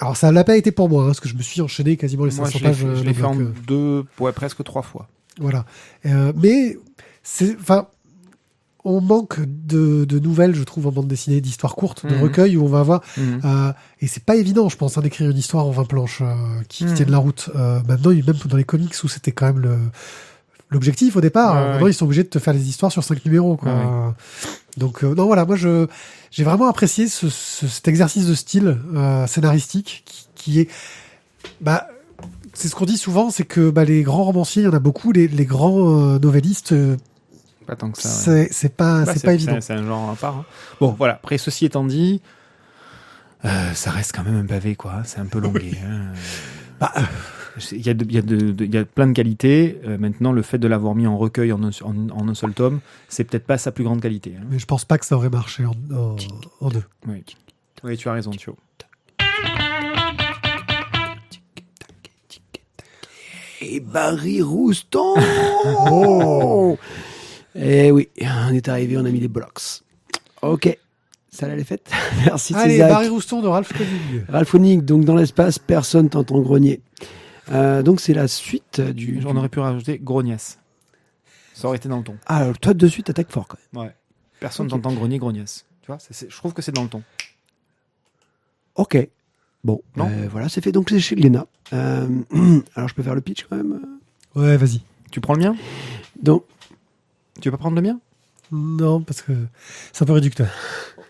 Alors ça l'a pas été pour moi, parce que je me suis enchaîné quasiment les 500 pages. Je l'ai fait en presque 3 fois. Voilà. Mais on manque de nouvelles, je trouve, en bande dessinée, d'histoires courtes, de recueils où on va avoir... et c'est pas évident, je pense, d'écrire une histoire en 20 planches qui tienne la route. Maintenant, même dans les comics où c'était quand même l'objectif au départ, maintenant ils sont obligés de te faire les histoires sur 5 numéros. Quoi. Donc, non, voilà, moi j'ai vraiment apprécié cet exercice de style scénaristique qui est... c'est ce qu'on dit souvent, c'est que les grands romanciers, il y en a beaucoup, les grands novellistes... pas tant que ça. Ouais. C'est pas évident. C'est un genre à part. Hein. Bon, voilà. Après, ceci étant dit, ça reste quand même un pavé, quoi. C'est un peu longué. Il y a plein de qualités. Maintenant, le fait de l'avoir mis en recueil en un seul tome, c'est peut-être pas sa plus grande qualité. Hein. Mais je pense pas que ça aurait marché en deux. Oui, tu as raison, Thio. Et Barry Rouston. Oh. Eh oui, on est arrivé, on a mis les blocks. Ok, ça l'est faite. Merci Césac. Allez, Barry Rouston de Ralph Koenig. Ralph Koenig, donc dans l'espace, personne t'entend grogner. Donc c'est la suite du... On aurait pu rajouter grognasse. Ça aurait été dans le ton. Ah, alors toi de suite t'attaques fort quand même. Ouais. Personne t'entend grogner, grognasse. Tu vois, je trouve que c'est dans le ton. Ok. Bon, voilà, c'est fait. Donc c'est chez Glénat. Alors je peux faire le pitch quand même. Ouais, vas-y. Tu prends le mien ? Donc... Tu veux pas prendre le mien ? Non, parce que c'est un peu réducteur.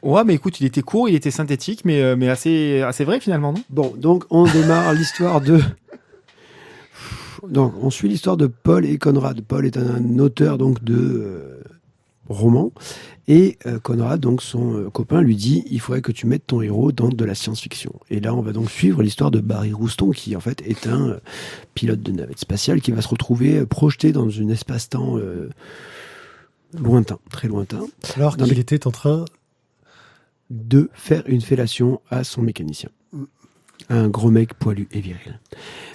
Ouais, mais écoute, il était court, il était synthétique, mais assez vrai finalement, non ? Bon, donc on démarre l'histoire de... Donc on suit l'histoire de Paul et Conrad. Paul est un auteur donc de romans, et Conrad, donc son copain, lui dit il faudrait que tu mettes ton héros dans de la science-fiction. Et là, on va donc suivre l'histoire de Barry Rouston, qui en fait est un pilote de navette spatiale qui va se retrouver projeté dans un espace-temps lointain, très lointain. Alors qu'il était en train de faire une fellation à son mécanicien. Un gros mec poilu et viril.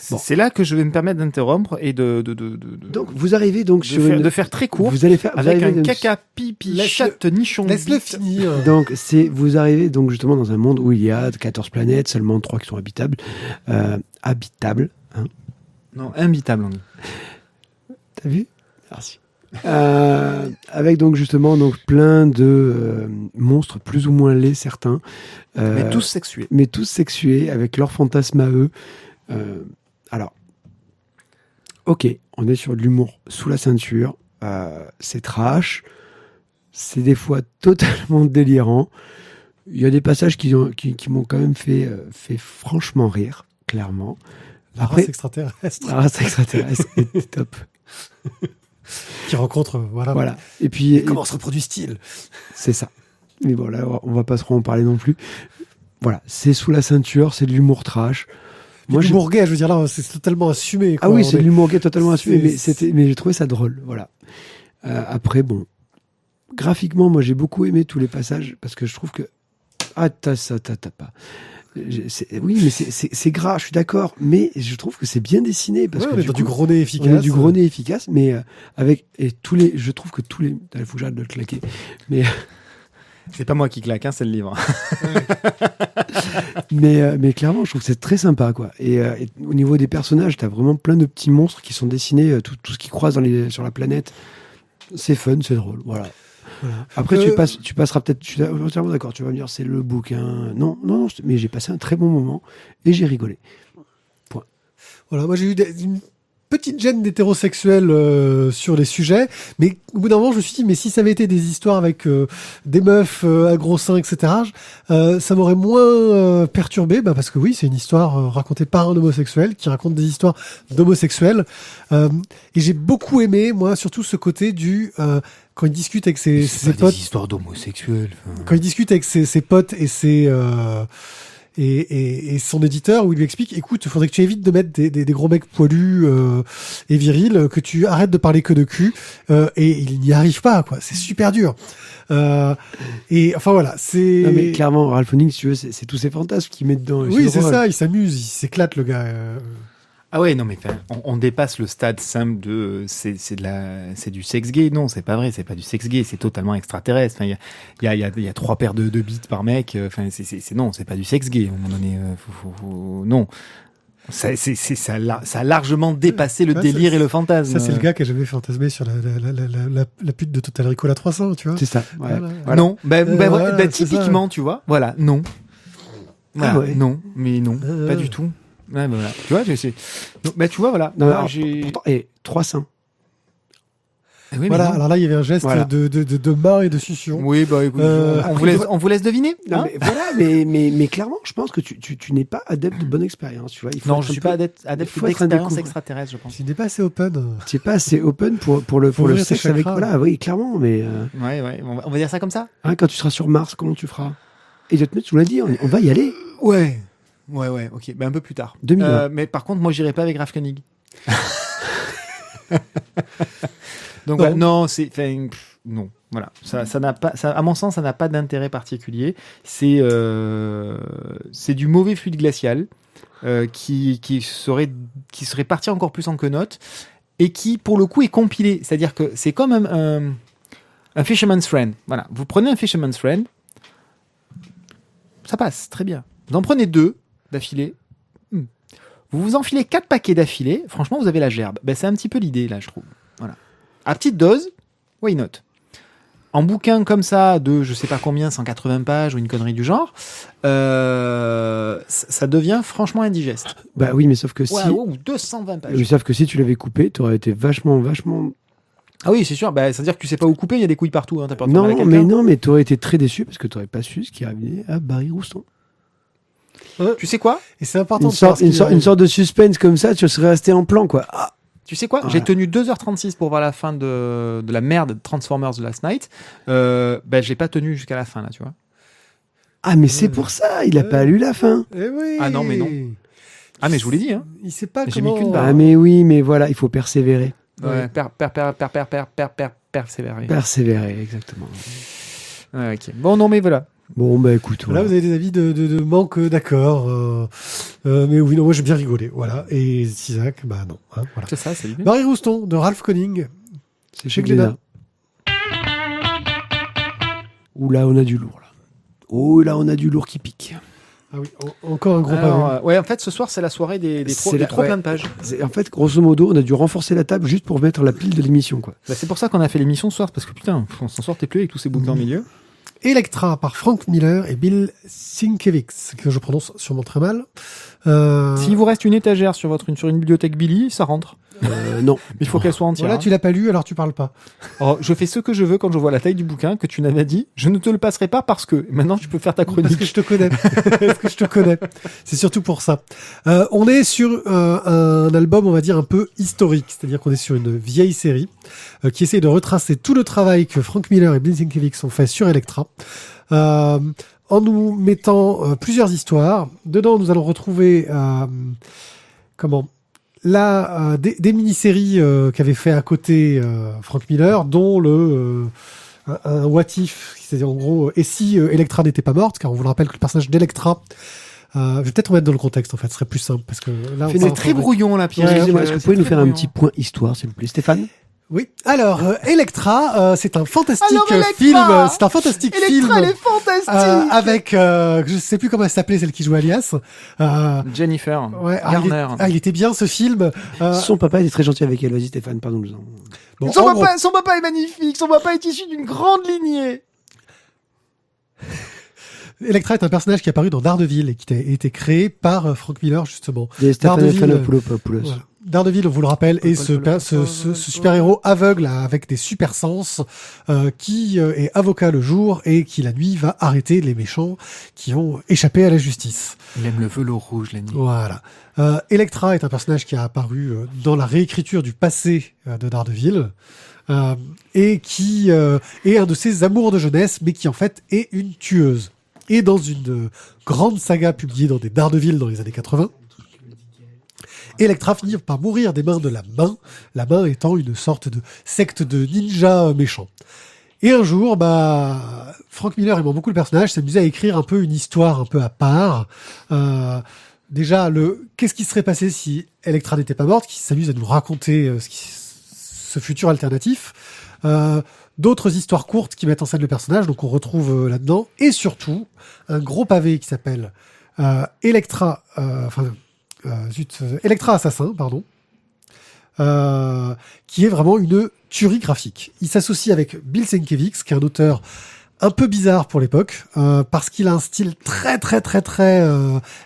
Bon. C'est là que je vais me permettre d'interrompre et donc vous arrivez donc de faire très court. Vous allez faire avec un caca pipi chatte nichon. Laisse-le finir. Donc vous arrivez donc justement dans un monde où il y a 14 planètes, seulement 3 qui sont habitables. Habitables, hein. Non, imbitables on dit. T'as vu ? Merci. Avec donc justement plein de monstres plus ou moins laids certains, mais tous sexués avec leurs fantasmes à eux. Alors, ok, on est sur de l'humour sous la ceinture, c'est trash, c'est des fois totalement délirant. Il y a des passages qui m'ont quand même fait franchement rire, clairement. La race extraterrestre. La race extraterrestre est top. Qui rencontre, voilà. Et puis comment se reproduisent-ils ? C'est ça. Mais bon, là, on va pas trop en parler non plus. Voilà, c'est sous la ceinture, c'est de l'humour trash. Moi, l'humour gay, je veux dire, là, c'est totalement assumé. Quoi. Ah oui, c'est de l'humour gay totalement assumé, mais j'ai trouvé ça drôle, voilà. Après, bon, graphiquement, moi, j'ai beaucoup aimé tous les passages, parce que je trouve que... Ah, t'as pas... Oui, mais c'est gras, je suis d'accord, mais je trouve que c'est bien dessiné parce que on est dans du gros nez efficace. On est du gros nez efficace, mais je trouve que tous les, il faut que j'arrête de le claquer, mais c'est pas moi qui claque, hein, c'est le livre. mais clairement, je trouve que c'est très sympa, quoi. Et au niveau des personnages, t'as vraiment plein de petits monstres qui sont dessinés, tout ce qu'ils croisent sur la planète. C'est fun, c'est drôle, voilà. Voilà. Après, tu passeras peut-être... Je suis entièrement d'accord, tu vas me dire, c'est le bouquin... Non, mais j'ai passé un très bon moment et j'ai rigolé. Voilà, moi j'ai eu une petite gêne d'hétérosexuels sur les sujets, mais au bout d'un moment je me suis dit, mais si ça avait été des histoires avec des meufs à gros seins, etc., ça m'aurait moins perturbé, parce que oui, c'est une histoire racontée par un homosexuel qui raconte des histoires d'homosexuels, et j'ai beaucoup aimé, moi, surtout ce côté du... quand il discute avec ses potes... des histoires d'homosexuels. Quand il discute avec ses potes et ses... Et son éditeur où il lui explique, écoute, il faudrait que tu évites de mettre des gros mecs poilus et virils, que tu arrêtes de parler que de cul, et il n'y arrive pas, quoi. C'est super dur. Et enfin voilà, c'est. Non, mais clairement, Ralph Honning, si tu veux, c'est tous ces fantasmes qu'il met dedans. Oui, c'est ça. Il s'amuse, il s'éclate, le gars. Ah ouais, non mais on dépasse le stade simple de c'est du sexe gay. Non, c'est pas vrai, c'est pas du sexe gay, c'est totalement extraterrestre. Enfin, il y a 3 paires de bites par mec. Enfin, non, c'est pas du sexe gay. À un moment donné, non. Ça a largement dépassé le délire et le fantasme. Ça, c'est le gars qui a jamais fantasmé sur la pute de Total Recall à 300, tu vois. C'est ça. Ouais. Voilà. Non, voilà, typiquement, tu vois. Voilà, non. Voilà, ouais. Non, mais non, pas du tout. Ouais, voilà. Tu vois, tu vois, voilà. Non, Moi, alors, pourtant, 3 seins. Oui, Voilà, mais alors là, il y avait un geste Voilà. de main et de succion. oui, écoute, on vous laisse deviner. Non, Hein mais voilà, mais clairement, je pense que tu n'es pas adepte de bonne expérience, tu vois. Il faut Non, être je un suis peu- pas adepte il faut être un d'expérience découvert. extraterrestre, je pense. Tu n'es pas assez open. Tu n'es pas assez open pour le ouvrir tes sexe avec. chakras. Voilà, oui, clairement, mais Ouais, on va dire ça comme ça. quand tu seras sur Mars, comment tu feras? Et je te mets, tu l'as dit, on va y aller. Ouais, ok. Ben un peu plus tard. 2020. Mais par contre, moi, j'irai pas avec Ralph Koenig. Donc, Non. voilà, non, non. Voilà. Ça n'a pas, à mon sens, ça n'a pas d'intérêt particulier. C'est du mauvais fluide glacial qui serait parti encore plus en quenotte et qui, pour le coup, est compilé. C'est-à-dire que c'est comme un Fisherman's Friend. Voilà. Vous prenez un Fisherman's Friend, ça passe très bien. Vous en prenez 2 d'affilée. Vous vous enfilez 4 paquets d'affilée. Franchement, vous avez la gerbe. Ben, c'est un petit peu l'idée, là, je trouve. Voilà. À petite dose, why not? En bouquin comme ça, de je sais pas combien, 180 pages ou une connerie du genre, ça devient franchement indigeste. Bah oui, mais sauf que si. Ou 220 pages. Mais sauf que si tu l'avais coupé, tu aurais été vachement. Ah oui, c'est sûr. Bah, c'est-à-dire que tu sais pas où couper, il y a des couilles partout. Hein, t'as peur de faire mal à Non, quelqu'un. mais tu aurais été très déçu parce que tu n'aurais pas su ce qui arrivait à Barry Rouston. Tu sais quoi? Et c'est important Une de savoir sorte, ce qui arrive. une sorte de suspense comme ça, tu serais resté en plan, quoi. Ah, Tu sais quoi? Ouais. J'ai tenu 2h36 pour voir la fin de la merde de Transformers The Last Night. J'ai pas tenu jusqu'à la fin, là, tu vois. mais c'est pour ça, il a pas lu la fin. Eh oui. Ah non, mais non. Ah, mais je vous l'ai dit, hein. Il sait pas J'ai mis comment. qu'une barre. Ah, mais oui, mais voilà, il faut persévérer. Ouais, persévérer. Persévérer, exactement. Ouais, ok. Bon, non, mais voilà. Bon, bah écoute. Là, Voilà. vous avez des avis de manque d'accord. Mais oui, non, moi j'ai bien rigolé. Voilà. Et Isaac, bah non. Hein, voilà. C'est ça, c'est l'idée. Barry Rouston de Ralph Koenig. C'est chez Glénat. Ouh là, on a du lourd, là. Oh là, on a du lourd qui pique. Ah oui, encore un gros Alors, pavé. ouais, en fait, ce soir, c'est la soirée des C'est la- trop ouais. plein de pages. En fait, grosso modo, on a dû renforcer la table juste pour mettre la pile de l'émission, quoi. Bah, c'est pour ça qu'on a fait l'émission ce soir, parce que putain, on s'en sortait plus avec tous ces bouquins au milieu. Electra par Frank Miller et Bill Sienkiewicz, que je prononce sûrement très mal. S'il vous reste une étagère sur une bibliothèque Billy, ça rentre. Non. Mais il faut qu'elle soit entière. Voilà, tu l'as pas lu, alors tu parles pas. Oh, je fais ce que je veux quand je vois la taille du bouquin que tu n'avais dit. Je ne te le passerai pas parce que maintenant tu peux faire ta Parce que chronique. je te connais. Parce que je te connais. C'est surtout pour ça. On est sur un album, on va dire, un peu historique. C'est-à-dire qu'on est sur une vieille série qui essaie de retracer tout le travail que Frank Miller et Bill Sienkiewicz ont fait sur Electra. En nous mettant plusieurs histoires. Dedans, nous allons retrouver des mini-séries qu'avait fait à côté Frank Miller, dont un what if, c'est-à-dire en gros, et si Electra n'était pas morte, car on vous le rappelle que le personnage d'Electra, je vais peut-être remettre dans le contexte, en fait, ce serait plus simple, parce que là, C'est C'est très brouillon là, Pierre. Excusez-moi, est-ce que vous pouvez nous faire un brouillon. petit point histoire, s'il vous plaît, Stéphane? Oui. Alors, Electra, c'est un fantastique Alors, Electra film. C'est un fantastique film. Electra, elle est fantastique. Avec, je sais plus comment elle s'appelait, celle qui jouait Alias. Jennifer Ouais, Garner. il était bien ce film. Son papa était très gentil avec elle. Vas-y Stéphane, pardon. Bon, son, en papa, son papa est magnifique. Son papa est issu d'une grande lignée. gros, Electra est un personnage qui est apparu dans Daredevil et qui a été créé par Frank Miller, justement. Et Stéphane Daredevil, Alfanopoulos. Voilà. Daredevil, on vous le rappelle, est ce super-héros aveugle avec des super sens qui est avocat le jour et qui la nuit va arrêter les méchants qui ont échappé à la justice. Il aime le velours rouge la nuit. Voilà. Electra est un personnage qui a apparu dans la réécriture du passé de Daredevil et qui est un de ses amours de jeunesse, mais qui en fait est une tueuse. Et dans une grande saga publiée dans des Daredevil dans les années 80, Electra finit par mourir des mains de la main étant une sorte de secte de ninjas méchants. Et un jour, Frank Miller aimant beaucoup le personnage, s'amusait à écrire un peu une histoire un peu à part. Déjà, qu'est-ce qui serait passé si Electra n'était pas morte, qui s'amuse à nous raconter ce futur alternatif. D'autres histoires courtes qui mettent en scène le personnage, donc on retrouve là-dedans. Et surtout, un gros pavé qui s'appelle Electra Assassin, pardon, qui est vraiment une tuerie graphique. Il s'associe avec Bill Sienkiewicz, qui est un auteur un peu bizarre pour l'époque, parce qu'il a un style très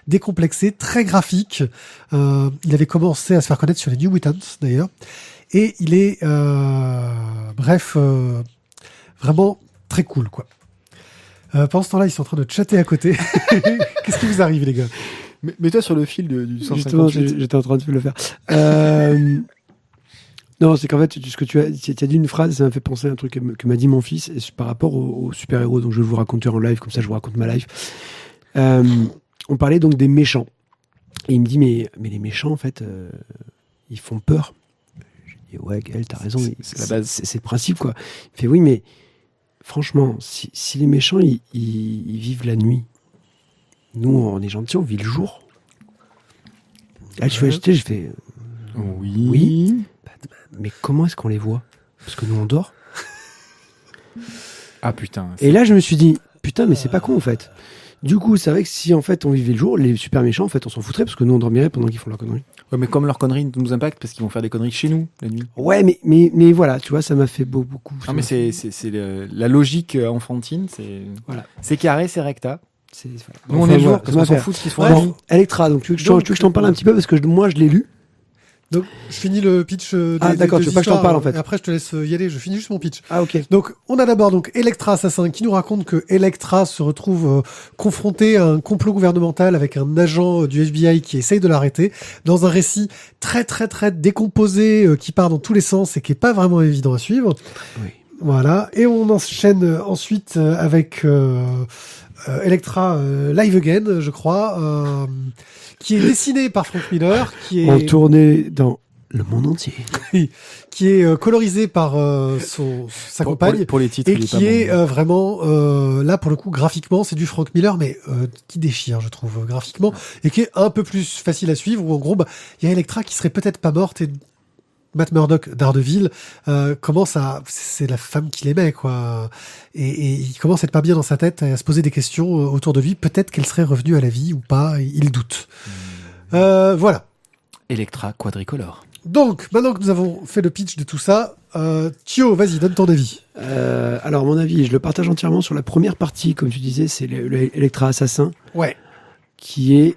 décomplexé, très graphique. Il avait commencé à se faire connaître sur les New Mutants, d'ailleurs. Et il est, vraiment très cool, quoi. Pendant ce temps-là, ils sont en train de chatter à côté. Qu'est-ce qui vous arrive, les gars? Mets-toi sur le fil du 158. Justement, j'étais en train de le faire. Non, c'est qu'en fait, ce que tu as dit une phrase, ça m'a fait penser à un truc que m'a dit mon fils, et par rapport aux super-héros, donc je vais vous raconter en live, comme ça je vous raconte ma life. On parlait donc des méchants. Et il me dit, mais les méchants, en fait, ils font peur. J'ai dit, ouais, Gaël, t'as raison, c'est la base. c'est le principe, quoi. Il fait, oui, mais franchement, si les méchants, ils vivent la nuit, nous, on est gentils, on vit le jour. Là, je fais, oui. Mais comment est-ce qu'on les voit? Parce que nous, on dort. Ah putain. Et là, je me suis dit, putain, mais c'est pas con, en fait. Du coup, c'est vrai que si, en fait, on vivait le jour, les super méchants, en fait, on s'en foutrait, parce que nous, on dormirait pendant qu'ils font leur connerie. Ouais, mais comme leurs conneries nous impactent, parce qu'ils vont faire des conneries chez nous, la nuit. Ouais, mais voilà, tu vois, ça m'a fait beaucoup. Non, mais c'est la logique enfantine, Voilà. C'est carré, c'est recta. Voilà. Nous, on est le jour, parce qu'on s'en fout de ce qu'ils font la nuit. Alors, Electra, donc tu veux que je t'en parle un petit peu, parce que moi, je l'ai lu. Donc, je finis le pitch d'accord, tu veux pas que je t'en parle, en fait. Et après, je te laisse y aller. Je finis juste mon pitch. Ah, ok. Donc, on a d'abord Electra Assassin qui nous raconte que Electra se retrouve confrontée à un complot gouvernemental avec un agent du FBI qui essaye de l'arrêter dans un récit très décomposé qui part dans tous les sens et qui est pas vraiment évident à suivre. Oui. Voilà. Et on enchaîne ensuite avec Electra Live Again, je crois, qui est dessiné par Frank Miller, qui est En tournée dans le monde entier. qui est colorisé par sa compagne. Pour les titres, Et il qui pas est bon. vraiment, là pour le coup, graphiquement, c'est du Frank Miller, mais qui déchire, je trouve, graphiquement, et qui est un peu plus facile à suivre, où en gros, il y a Electra qui serait peut-être pas morte, et Matt Murdock d'Ardeville c'est la femme qu'il aimait, quoi. Et il commence à être pas bien dans sa tête, et à se poser des questions autour de lui. Peut-être qu'elle serait revenue à la vie ou pas, il doute. Voilà. Electra quadricolore. Donc, maintenant que nous avons fait le pitch de tout ça, Thio, vas-y, donne ton avis. Alors, mon avis, je le partage entièrement sur la première partie, comme tu disais, c'est le Electra Assassin, Ouais. qui est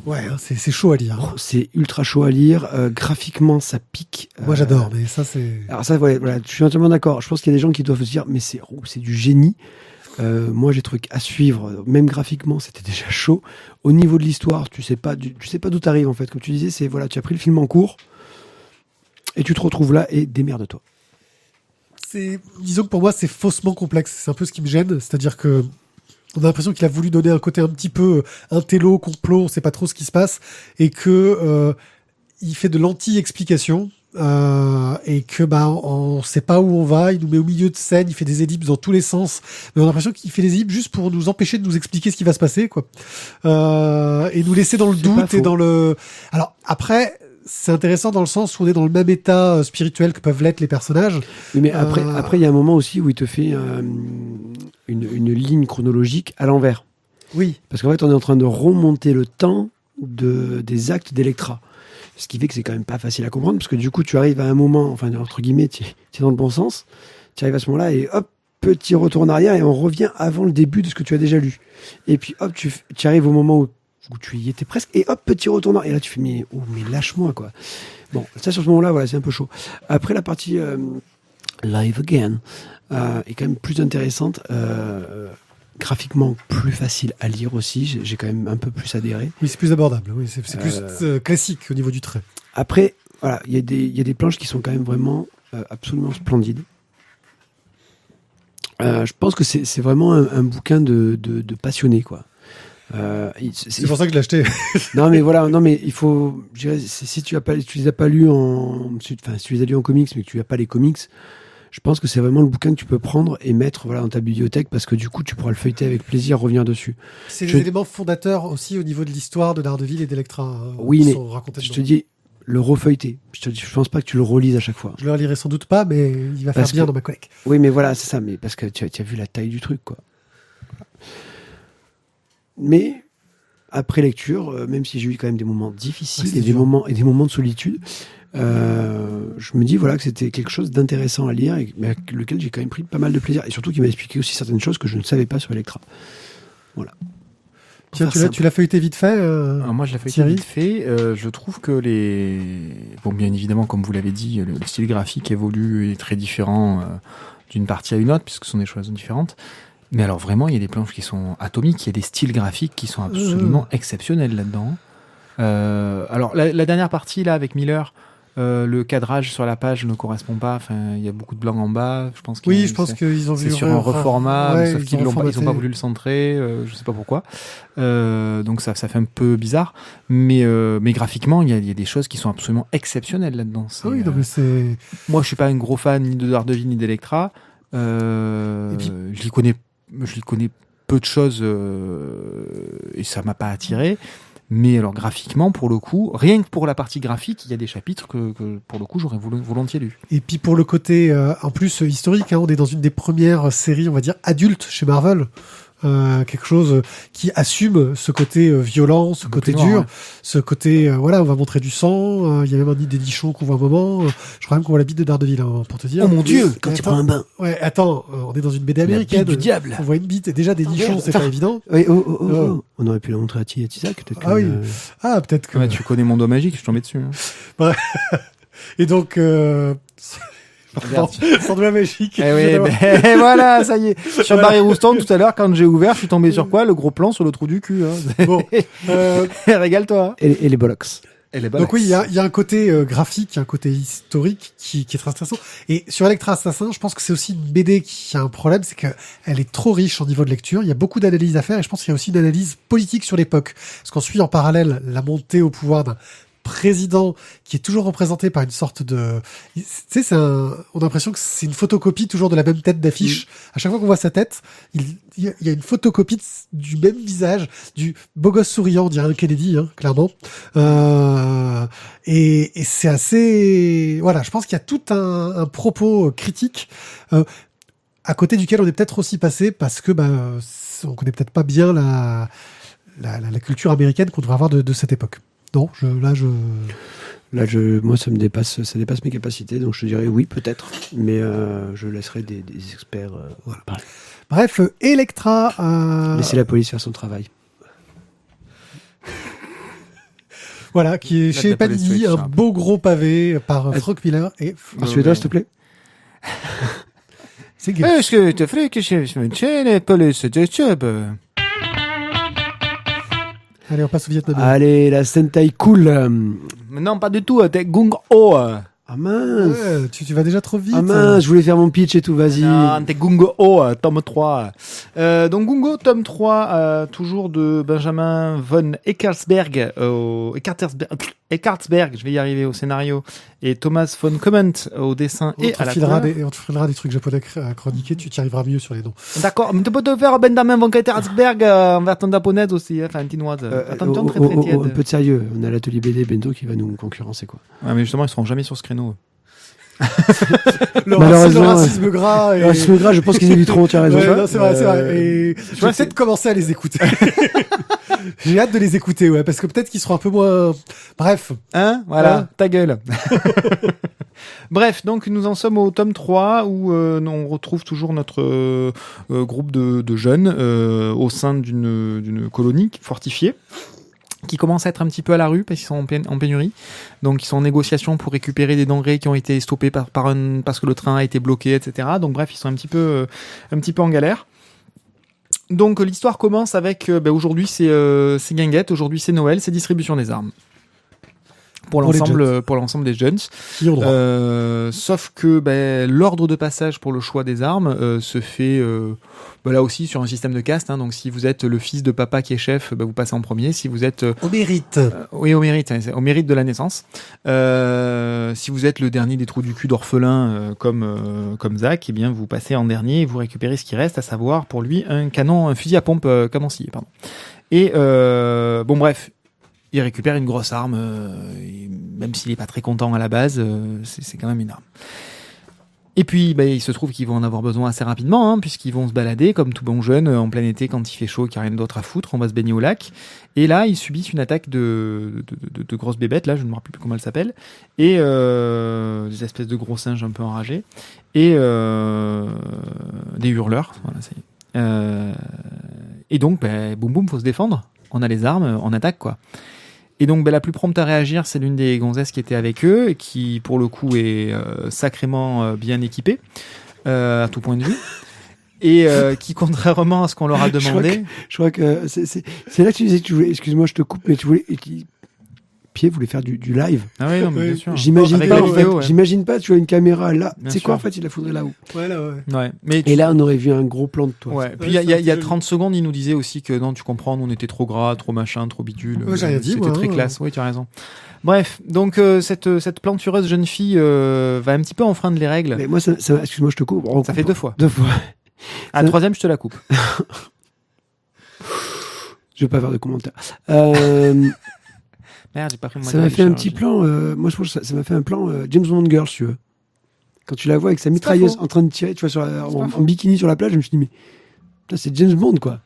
Ouais, hein, c'est chaud à lire. c'est ultra chaud à lire. Graphiquement, ça pique. Moi, j'adore, mais ça, c'est... Alors ça, voilà, je suis entièrement d'accord. Je pense qu'il y a des gens qui doivent se dire, mais c'est du génie. Moi, j'ai truc à suivre. Même graphiquement, c'était déjà chaud. Au niveau de l'histoire, tu sais pas d'où t'arrives, en fait. Comme tu disais, c'est, voilà, tu as pris le film en cours et tu te retrouves là et démerde-toi. Disons que pour moi, c'est faussement complexe. C'est un peu ce qui me gêne. C'est-à-dire que on a l'impression qu'il a voulu donner un côté un petit peu intello, complot, on sait pas trop ce qui se passe, et que il fait de l'anti-explication, et que on sait pas où on va, il nous met au milieu de scène, il fait des ellipses dans tous les sens, mais on a l'impression qu'il fait des ellipses juste pour nous empêcher de nous expliquer ce qui va se passer, quoi. Et nous laisser dans le doute et dans le... Alors après, c'est intéressant dans le sens où on est dans le même état spirituel que peuvent l'être les personnages. Oui, mais après, il y a un moment aussi où il te fait une ligne chronologique à l'envers. Oui. Parce qu'en fait, on est en train de remonter le temps des actes d'Electra. Ce qui fait que c'est quand même pas facile à comprendre, parce que du coup, tu arrives à un moment, enfin, entre guillemets, tu es dans le bon sens, tu arrives à ce moment-là, et hop, petit retour en arrière, et on revient avant le début de ce que tu as déjà lu. Et puis, hop, tu arrives au moment où tu y étais presque, et hop, petit retour en arrière. Et là, tu fais, mais lâche-moi, quoi. Bon, ça, sur ce moment-là, voilà, c'est un peu chaud. Après, la partie Live Again est quand même plus intéressante, graphiquement plus facile à lire aussi, j'ai quand même un peu plus adhéré. Oui, c'est plus abordable, oui, c'est plus classique au niveau du trait. Après, voilà, il y a des planches qui sont quand même vraiment absolument splendides. Je pense que c'est vraiment un bouquin de passionné, quoi. C'est pour ça que je l'ai acheté. Non mais voilà, il faut, je dirais, si tu les as pas lus si tu les as lus en comics, mais que tu n'as pas les comics, je pense que c'est vraiment le bouquin que tu peux prendre et mettre dans ta bibliothèque, parce que du coup, tu pourras le feuilleter avec plaisir, revenir dessus. C'est des éléments fondateurs aussi au niveau de l'histoire de Daredevil et d'Electra. Oui, mais je te dis, le refeuilleter. Je pense pas que tu le relises à chaque fois. Je le relirai sans doute pas, mais il va faire bien dans ma collecte. Oui, mais voilà, c'est ça, mais parce que tu as vu la taille du truc, quoi. Mais après lecture, même si j'ai eu quand même des moments difficiles et des moments de solitude, je me dis voilà que c'était quelque chose d'intéressant à lire et avec lequel j'ai quand même pris pas mal de plaisir, et surtout qui m'a expliqué aussi certaines choses que je ne savais pas sur Electra. Voilà. Tiens, tu l'as feuilleté vite fait moi, je l'ai feuilleté vite fait. Je trouve que bien évidemment, comme vous l'avez dit, le style graphique évolue et est très différent d'une partie à une autre, puisque ce sont des choses différentes. Mais alors vraiment, il y a des planches qui sont atomiques, il y a des styles graphiques qui sont absolument exceptionnels là-dedans. Alors la dernière partie là avec Miller, le cadrage sur la page ne correspond pas. Enfin, il y a beaucoup de blanc en bas. Je pense qu'ils ont c'est sur un reformat, sauf qu'ils n'ont pas voulu le centrer. Je sais pas pourquoi. Donc ça fait un peu bizarre. Mais graphiquement, il y a des choses qui sont absolument exceptionnelles là-dedans. Oui, non, mais c'est. Moi, je suis pas un gros fan ni de Daredevil ni d'Electra. Puis... je les connais peu de choses et ça m'a pas attiré. Mais alors graphiquement, pour le coup, rien que pour la partie graphique, il y a des chapitres que pour le coup j'aurais volontiers lu. Et puis pour le côté en plus historique, on est dans une des premières séries, on va dire adultes chez Marvel. Quelque chose qui assume ce côté violent, ce côté dur, ouais. Ce côté on va montrer du sang. Il y a même un nid des nichons qu'on voit un moment. Je crois même qu'on voit la bite de Daredevil, pour te dire. Oh mon Dieu, quand il prend un bain. Ouais, attends, on est dans une BD américaine. La bite du diable. On voit une bite. Et déjà des nichons, c'est pas évident. Oui, on aurait pu la montrer à Tizak, peut-être. Ah oui. Ah peut-être que. Ouais, tu connais mon doigt magique, je suis tombé dessus. Ouais. Et donc. Sans doigt magique. Eh oui, mais voilà, ça y est. Sur Barry Roustan, tout à l'heure, quand j'ai ouvert, je suis tombé sur quoi? Le gros plan sur le trou du cul. Bon. Régale-toi. Et les bollocks. Donc oui, il y a un côté graphique, un côté historique qui est très intéressant. Et sur Electra Assassin, je pense que c'est aussi une BD qui a un problème, c'est que elle est trop riche en niveau de lecture. Il y a beaucoup d'analyses à faire et je pense qu'il y a aussi une analyse politique sur l'époque. Parce qu'on suit en parallèle la montée au pouvoir d'un président qui est toujours représenté par une sorte de, tu sais, on a l'impression que c'est une photocopie toujours de la même tête d'affiche. À chaque fois qu'on voit sa tête, il y a une photocopie du même visage, du beau gosse souriant, on dirait un Kennedy, clairement. Et c'est assez, voilà, je pense qu'il y a tout un propos critique, à côté duquel on est peut-être aussi passé parce que, on connaît peut-être pas bien la culture américaine qu'on devrait avoir de cette époque. Non, moi, ça dépasse mes capacités, donc je te dirais oui, peut-être, mais je laisserai des experts parler. Bref, Electra... Laissez la police faire son travail. Voilà, qui est chez Panini, un beau gros pavé par Frank Miller et... En suédois, s'il te plaît. C'est gay. Est-ce que tu ferais que je la police de job? Allez, on passe au Vietnam. Allez, la Sentai cool. Non, pas du tout. T'es Gung Ho. Ah mince. Ouais, tu vas déjà trop vite. Ah mince, je voulais faire mon pitch et tout, vas-y. Non, t'es Gung Ho, tome 3. Donc Gung Ho, tome 3, toujours de Benjamin von Eckersberg. Eckartsberg, je vais y arriver, au scénario, et Thomas von Comment au dessin et à la couleur. On te filera des trucs japonais à chroniquer, tu y arriveras mieux sur les noms. D'accord, mais tu peux te faire Benjamin von Eckartsberg en version japonaise aussi, hein, enfin chinoise. Attention, très très tiède. Un peu de sérieux, on a l'atelier BD bientôt qui va nous concurrencer, quoi. Ouais, mais justement, ils seront jamais sur ce créneau. Le Malheureusement, racisme gras. Et... Le racisme gras, je pense qu'ils éviteront, tu as raison. Ouais, non, c'est vrai. Et je vais essayer de commencer à les écouter. J'ai hâte de les écouter, ouais, parce que peut-être qu'ils seront un peu moins... Bref. Hein, voilà, Ouais. ta gueule. Bref, donc nous en sommes au tome 3 où on retrouve toujours notre groupe de jeunes au sein d'une colonie fortifiée qui commence à être un petit peu à la rue parce qu'ils sont en pénurie. Donc ils sont en négociation pour récupérer des denrées qui ont été stoppées parce que le train a été bloqué, etc. Donc bref, ils sont un petit peu en galère. Donc l'histoire commence avec aujourd'hui c'est guinguette, aujourd'hui c'est Noël, c'est distribution des armes. Pour l'ensemble des jeunes. Qui ont droit. Sauf que l'ordre de passage pour le choix des armes se fait là aussi sur un système de caste. Hein, donc si vous êtes le fils de papa qui est chef, vous passez en premier. Si vous êtes Au mérite. oui, au mérite, c'est au mérite de la naissance. Si vous êtes le dernier des trous du cul d'orphelin comme Zach, eh bien vous passez en dernier et vous récupérez ce qui reste, à savoir pour lui un fusil à pompe canoncier, pardon. Et bref. Il récupère une grosse arme, et même s'il n'est pas très content à la base, c'est quand même une arme. Et puis, il se trouve qu'ils vont en avoir besoin assez rapidement, hein, puisqu'ils vont se balader, comme tout bon jeune, en plein été, quand il fait chaud, qu'il n'y a rien d'autre à foutre, on va se baigner au lac. Et là, ils subissent une attaque de grosses bébêtes, là, je ne me rappelle plus comment elles s'appellent, et des espèces de gros singes un peu enragés, et des hurleurs, voilà, ça y est. Et donc, boum boum, faut se défendre, on a les armes, on attaque, quoi. Et donc la plus prompte à réagir, c'est l'une des gonzesses qui était avec eux, et qui pour le coup est sacrément bien équipée, à tout point de vue, et qui contrairement à ce qu'on leur a demandé... Je crois que c'est là que tu disais que tu voulais, excuse-moi je te coupe, mais tu voulais... Pierre voulait faire du live. Ah oui, non, mais Oui. bien sûr. J'imagine Avec pas, la en vidéo, fait. ouais. J'imagine pas, tu vois une caméra là. Bien C'est quoi sûr. en fait, il la faudrait là-haut. Ouais, là, ouais. Ouais. Mais Et là, on aurait vu un gros plan de toi. ouais. Puis Ouais, il y a c'était 30 secondes, il nous disait aussi que non, tu comprends, nous, on était trop gras, trop machin, trop bidule. Ouais, j'ai rien dit, C'était moi, très hein. classe. Oui, tu as raison. Bref, donc cette plantureuse jeune fille va un petit peu enfreindre les règles. Mais moi, excuse-moi, je te coupe. Ça fait 2 fois. 2 fois. À la troisième, je te la coupe. Je vais pas faire de commentaires. Merde, j'ai pas pris mon Ça m'a matériel fait un de petit chirurgie. plan. Moi, je pense que ça m'a fait un plan James Bond Girl, si tu veux. Quand tu la vois avec sa mitrailleuse faux. en train de tirer, tu vois, C'est pas en faux. bikini sur la plage, je me suis dit, mais putain, c'est James Bond, quoi.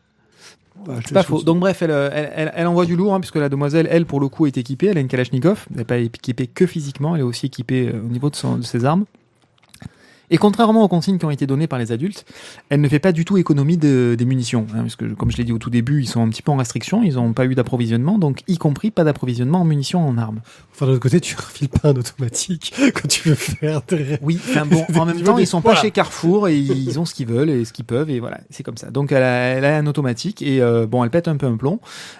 Ouais, je te C'est pas laisse faux. continuer. Donc bref, elle envoie du lourd, hein, puisque la demoiselle, elle, pour le coup, est équipée. Elle a une Kalachnikov. Elle n'est pas équipée que physiquement, elle est aussi équipée au niveau de ses armes. Et contrairement aux consignes qui ont été données par les adultes, elle ne fait pas du tout économie des munitions. Hein, parce que, comme je l'ai dit au tout début, ils sont un petit peu en restriction, ils n'ont pas eu d'approvisionnement, donc y compris pas d'approvisionnement en munitions en armes. Enfin, de l'autre côté, tu refiles pas un automatique quand tu veux faire des... Oui, enfin bon, en même temps, ils sont pas chez Carrefour et ils ont ce qu'ils veulent et ce qu'ils peuvent et voilà, c'est comme ça. Donc elle a un automatique et elle pète un peu un plomb.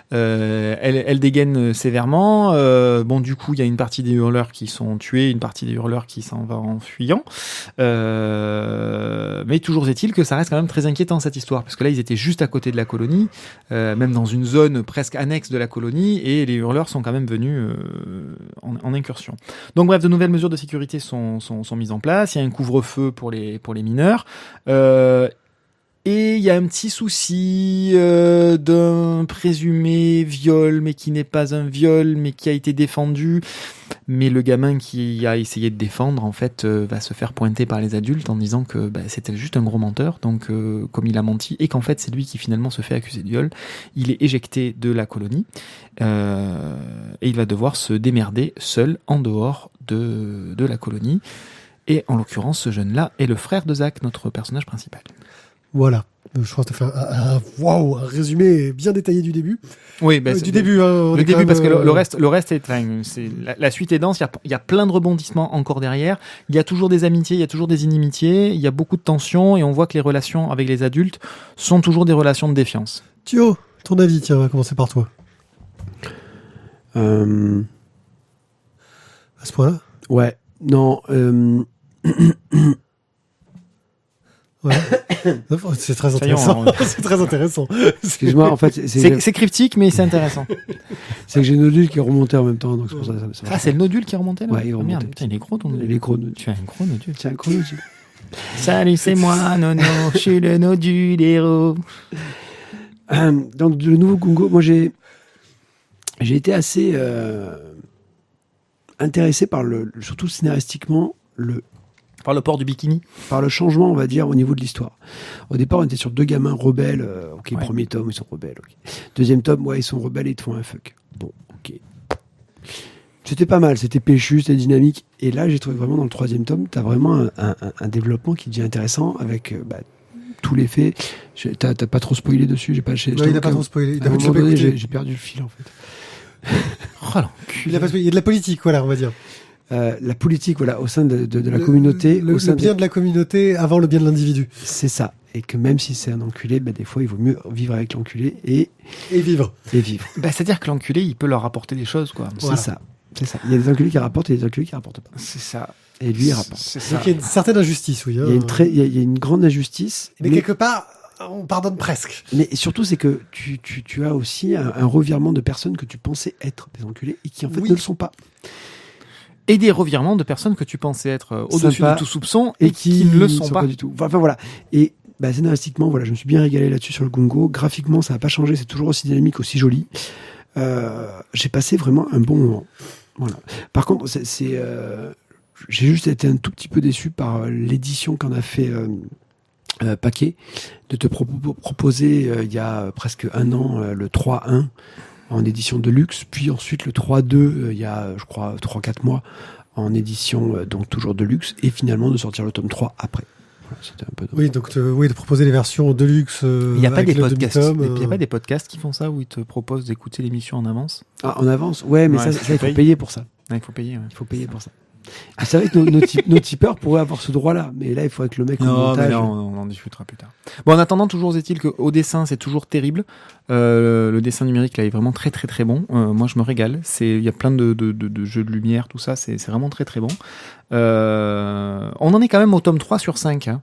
Elle dégaine sévèrement. Du coup, il y a une partie des hurleurs qui sont tués, une partie des hurleurs qui s'en va en fuyant. Mais toujours est-il que ça reste quand même très inquiétant cette histoire, parce que là ils étaient juste à côté de la colonie, même dans une zone presque annexe de la colonie, et les hurleurs sont quand même venus en incursion. Donc bref, de nouvelles mesures de sécurité sont mises en place, il y a un couvre-feu pour les mineurs, et il y a un petit souci d'un présumé viol, mais qui n'est pas un viol, mais qui a été défendu. Mais le gamin qui a essayé de défendre, en fait, va se faire pointer par les adultes en disant que c'était juste un gros menteur. Donc, comme il a menti, et qu'en fait, c'est lui qui finalement se fait accuser de viol, il est éjecté de la colonie. Et il va devoir se démerder seul en dehors de la colonie. Et en l'occurrence, ce jeune-là est le frère de Zach, notre personnage principal. Voilà. Je crois que tu as fait un résumé bien détaillé du début. Oui, Du début. Hein, le début, parce que le reste est, la suite est dense. Il y a plein de rebondissements encore derrière. Il y a toujours des amitiés, il y a toujours des inimitiés. Il y a beaucoup de tensions et on voit que les relations avec les adultes sont toujours des relations de défiance. Thio, ton avis, tiens, on va commencer par toi. À ce point-là. Ouais. Non. Ouais. C'est très Ça y est, intéressant. on- C'est très intéressant. Excuse-moi, en fait, C'est cryptique, mais c'est intéressant. c'est que j'ai une nodule qui est remontée en même temps, donc c'est pour ça que ça Ah, c'est le nodule qui est remonté là. Ouais, il est Ah, remonté. merde, putain, il est gros ton Il nodule. est gros nodule. Tu as un gros nodule. C'est un gros nodule. Salut, c'est moi, Nono, je suis le nodule héros. Donc, le nouveau Gungo, moi, j'ai été assez intéressé par surtout scénaristiquement, Par le port du bikini. par le changement, on va dire, au niveau de l'histoire. Au départ, on était sur deux gamins rebelles. Ok, Ouais. premier tome, ils sont rebelles. Ok. Deuxième tome, ouais, ils sont rebelles et ils te font un fuck. Bon, ok. C'était pas mal, c'était péchu, c'était dynamique. Et là, j'ai trouvé vraiment dans le troisième tome, t'as vraiment un développement qui devient intéressant avec tous les faits. T'as pas trop spoilé dessus, j'ai pas. Non, il n'a pas trop spoilé. Il À un a moment pas donné, écouté. j'ai perdu le fil en fait. Oh l'enculé. Il a pas spoilé. Il y a de la politique, voilà, on va dire. La politique, voilà, au sein de la communauté, Le au sein bien de la communauté avant le bien de l'individu. c'est ça. Et que même si c'est un enculé, des fois, il vaut mieux vivre avec l'enculé et Et vivre. vivre. Bah, c'est-à-dire que l'enculé, il peut leur apporter des choses, quoi. Voilà. C'est ça. C'est ça. Il y a des enculés qui rapportent et des enculés qui rapportent pas. C'est ça. Et lui, il rapporte. C'est ça. Donc il y a une certaine injustice, oui. hein. Il y a une grande injustice. Mais quelque part, on pardonne presque. Mais surtout, c'est que tu as aussi un revirement de personnes que tu pensais être des enculés et qui en fait Oui. ne le sont pas. Et des revirements de personnes que tu pensais être au-dessus Sympa. de tout soupçon et qui ne le sont pas. du tout. Enfin voilà. Et scénaristiquement, voilà, je me suis bien régalé là-dessus sur le Gungo. Graphiquement, ça n'a pas changé. C'est toujours aussi dynamique, aussi joli. J'ai passé vraiment un bon moment. Voilà. Par contre, j'ai juste été un tout petit peu déçu par l'édition qu'en a fait Paquet, de te proposer il y a presque un an le 3.1 en édition de luxe, puis ensuite le 3.2 il y a, je crois, 3-4 mois en édition donc toujours de luxe, et finalement de sortir le tome 3 après. Voilà, c'était un peu dommage. Oui, donc de proposer les versions deluxe. Il n'y a pas avec des le podcasts. demi-tome, Il y a pas des podcasts qui font ça où ils te proposent d'écouter l'émission en avance. Ah, en avance. Ouais, mais Ouais, ça, tu il faut payes. payer pour ça. Ouais, il faut payer. Ouais. Il faut payer pour ça. Et c'est vrai que nos tipeurs pourraient avoir ce droit-là, mais là, il faudrait que le mec au Non, mais montage. là, on en discutera plus tard. Bon, en attendant, toujours est-il qu'au dessin, c'est toujours terrible. Le dessin numérique, là, est vraiment très, très, très bon. Moi, je me régale. Il y a plein de jeux de lumière, tout ça. C'est vraiment très, très bon. On en est quand même au tome 3 sur 5, hein,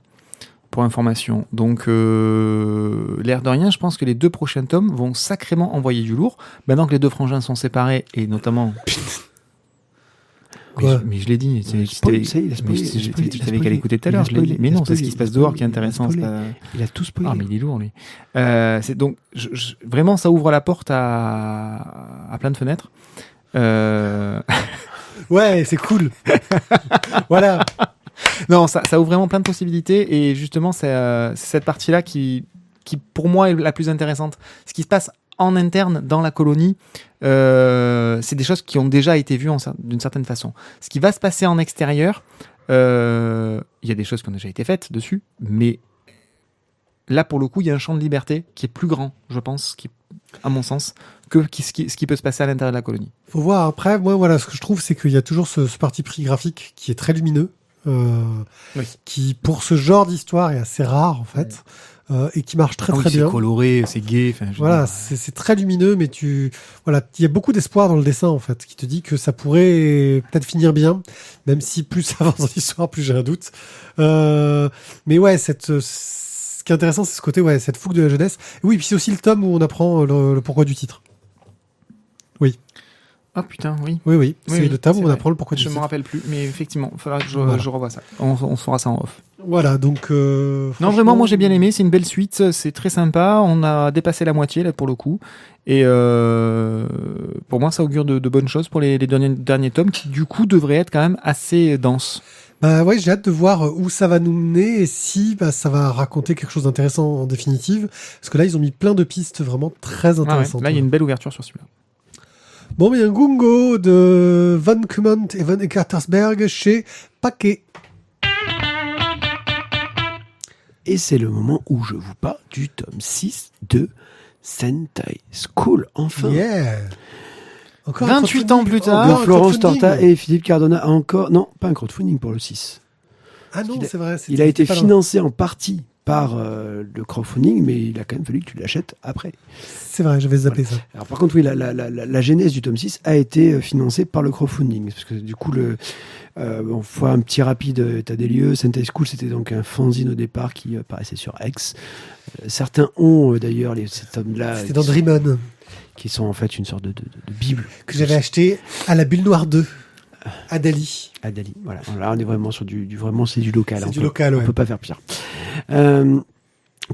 pour information. Donc, l'air de rien, je pense que les 2 prochains tomes vont sacrément envoyer du lourd. Maintenant que les 2 frangins sont séparés, et notamment... Quoi mais je l'ai dit. Spoil, ça y est, il a spoilé, Mais il a spoilé, tu il a savais qu'à spoilé. l'écouter tout à Il a l'heure. spoilé, Mais il a non, c'est ce spoilé, qui se passe il a dehors qui est spoilé, intéressant. il a c'est pas- Il a tout spoilé. Ah, mais il est lourd, lui. C'est donc, vraiment, ça ouvre la porte à plein de fenêtres. Ouais, c'est cool. Voilà. Non, ça ouvre vraiment plein de possibilités. Et justement, c'est cette partie-là qui, pour moi, est la plus intéressante. Ce qui se passe en interne dans la colonie, c'est des choses qui ont déjà été vues d'une certaine façon. Ce qui va se passer en extérieur, il y a des choses qui ont déjà été faites dessus, mais là, pour le coup, il y a un champ de liberté qui est plus grand, je pense, à mon sens, que ce qui peut se passer à l'intérieur de la colonie. Faut voir après. Moi, voilà, ce que je trouve, c'est qu'il y a toujours ce parti pris graphique qui est très lumineux, qui, pour ce genre d'histoire, est assez rare, en fait, et qui marche très, très bien. C'est coloré, c'est gai. Voilà, c'est très lumineux, mais il y a beaucoup d'espoir dans le dessin, en fait, qui te dit que ça pourrait peut-être finir bien, même si plus ça avance dans l'histoire, plus j'ai un doute. Mais ouais, ce qui est intéressant, c'est ce côté, ouais, cette fougue de la jeunesse. Et oui, puis c'est aussi le tome où on apprend le pourquoi du titre. Oui. Ah putain, oui. Oui, c'est oui, le tome c'est où on vrai. apprend le pourquoi du Je me titre. rappelle plus, mais effectivement, il faudra que Voilà. je revoie ça. On fera ça en off. Voilà, donc. Non, franchement, vraiment, moi j'ai bien aimé. C'est une belle suite, c'est très sympa. On a dépassé la moitié là pour le coup, et pour moi ça augure de bonnes choses pour les derniers tomes qui du coup devraient être quand même assez denses. Bah ouais, j'ai hâte de voir où ça va nous mener et si ça va raconter quelque chose d'intéressant en définitive. Parce que là, ils ont mis plein de pistes vraiment très Ah ouais, intéressantes. là il y a une belle ouverture sur celui-là. Bon, mais il y a un Gungo de Van Kumant et Van Eckartersberg chez Paquet. Et c'est le moment où je vous parle du tome 6 de Sentai School, enfin. Yeah. Encore 28 ans plus tard. De Encore un Florence crowdfunding. Torta et Philippe Cardona a encore... Non, pas un crowdfunding pour le 6. Ah non, c'est vrai. Il a été financé en partie par le crowdfunding, mais il a quand même fallu que tu l'achètes après. C'est vrai, j'avais zappé ça. Alors par contre, oui, la genèse du tome 6 a été financée par le crowdfunding. Parce que du coup, on voit un petit rapide état des lieux. Sentai School, c'était donc un fanzine au départ qui paraissait sur X. Certains ont d'ailleurs ces tomes-là C'était dans Dream On, qui sont en fait une sorte de bible. que j'avais acheté à la Bulle Noire 2, à Dali. À Dali. Voilà. Là, on est vraiment sur vraiment, c'est du local. C'est du local, On ouais. peut pas faire pire.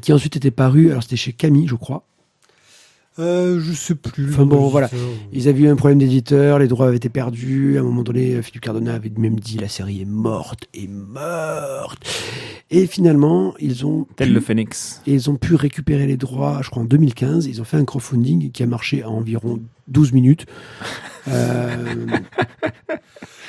Qui ensuite était paru, alors c'était chez Camille, je crois. Je sais plus. Enfin bon, voilà. l'éditeur. Ils avaient eu un problème d'éditeur, les droits avaient été perdus. À un moment donné, Philippe Cardona avait même dit la série est morte. Et finalement, ils ont Tel le Phoenix. pu récupérer les droits, je crois en 2015. Ils ont fait un crowdfunding qui a marché à environ 12 minutes.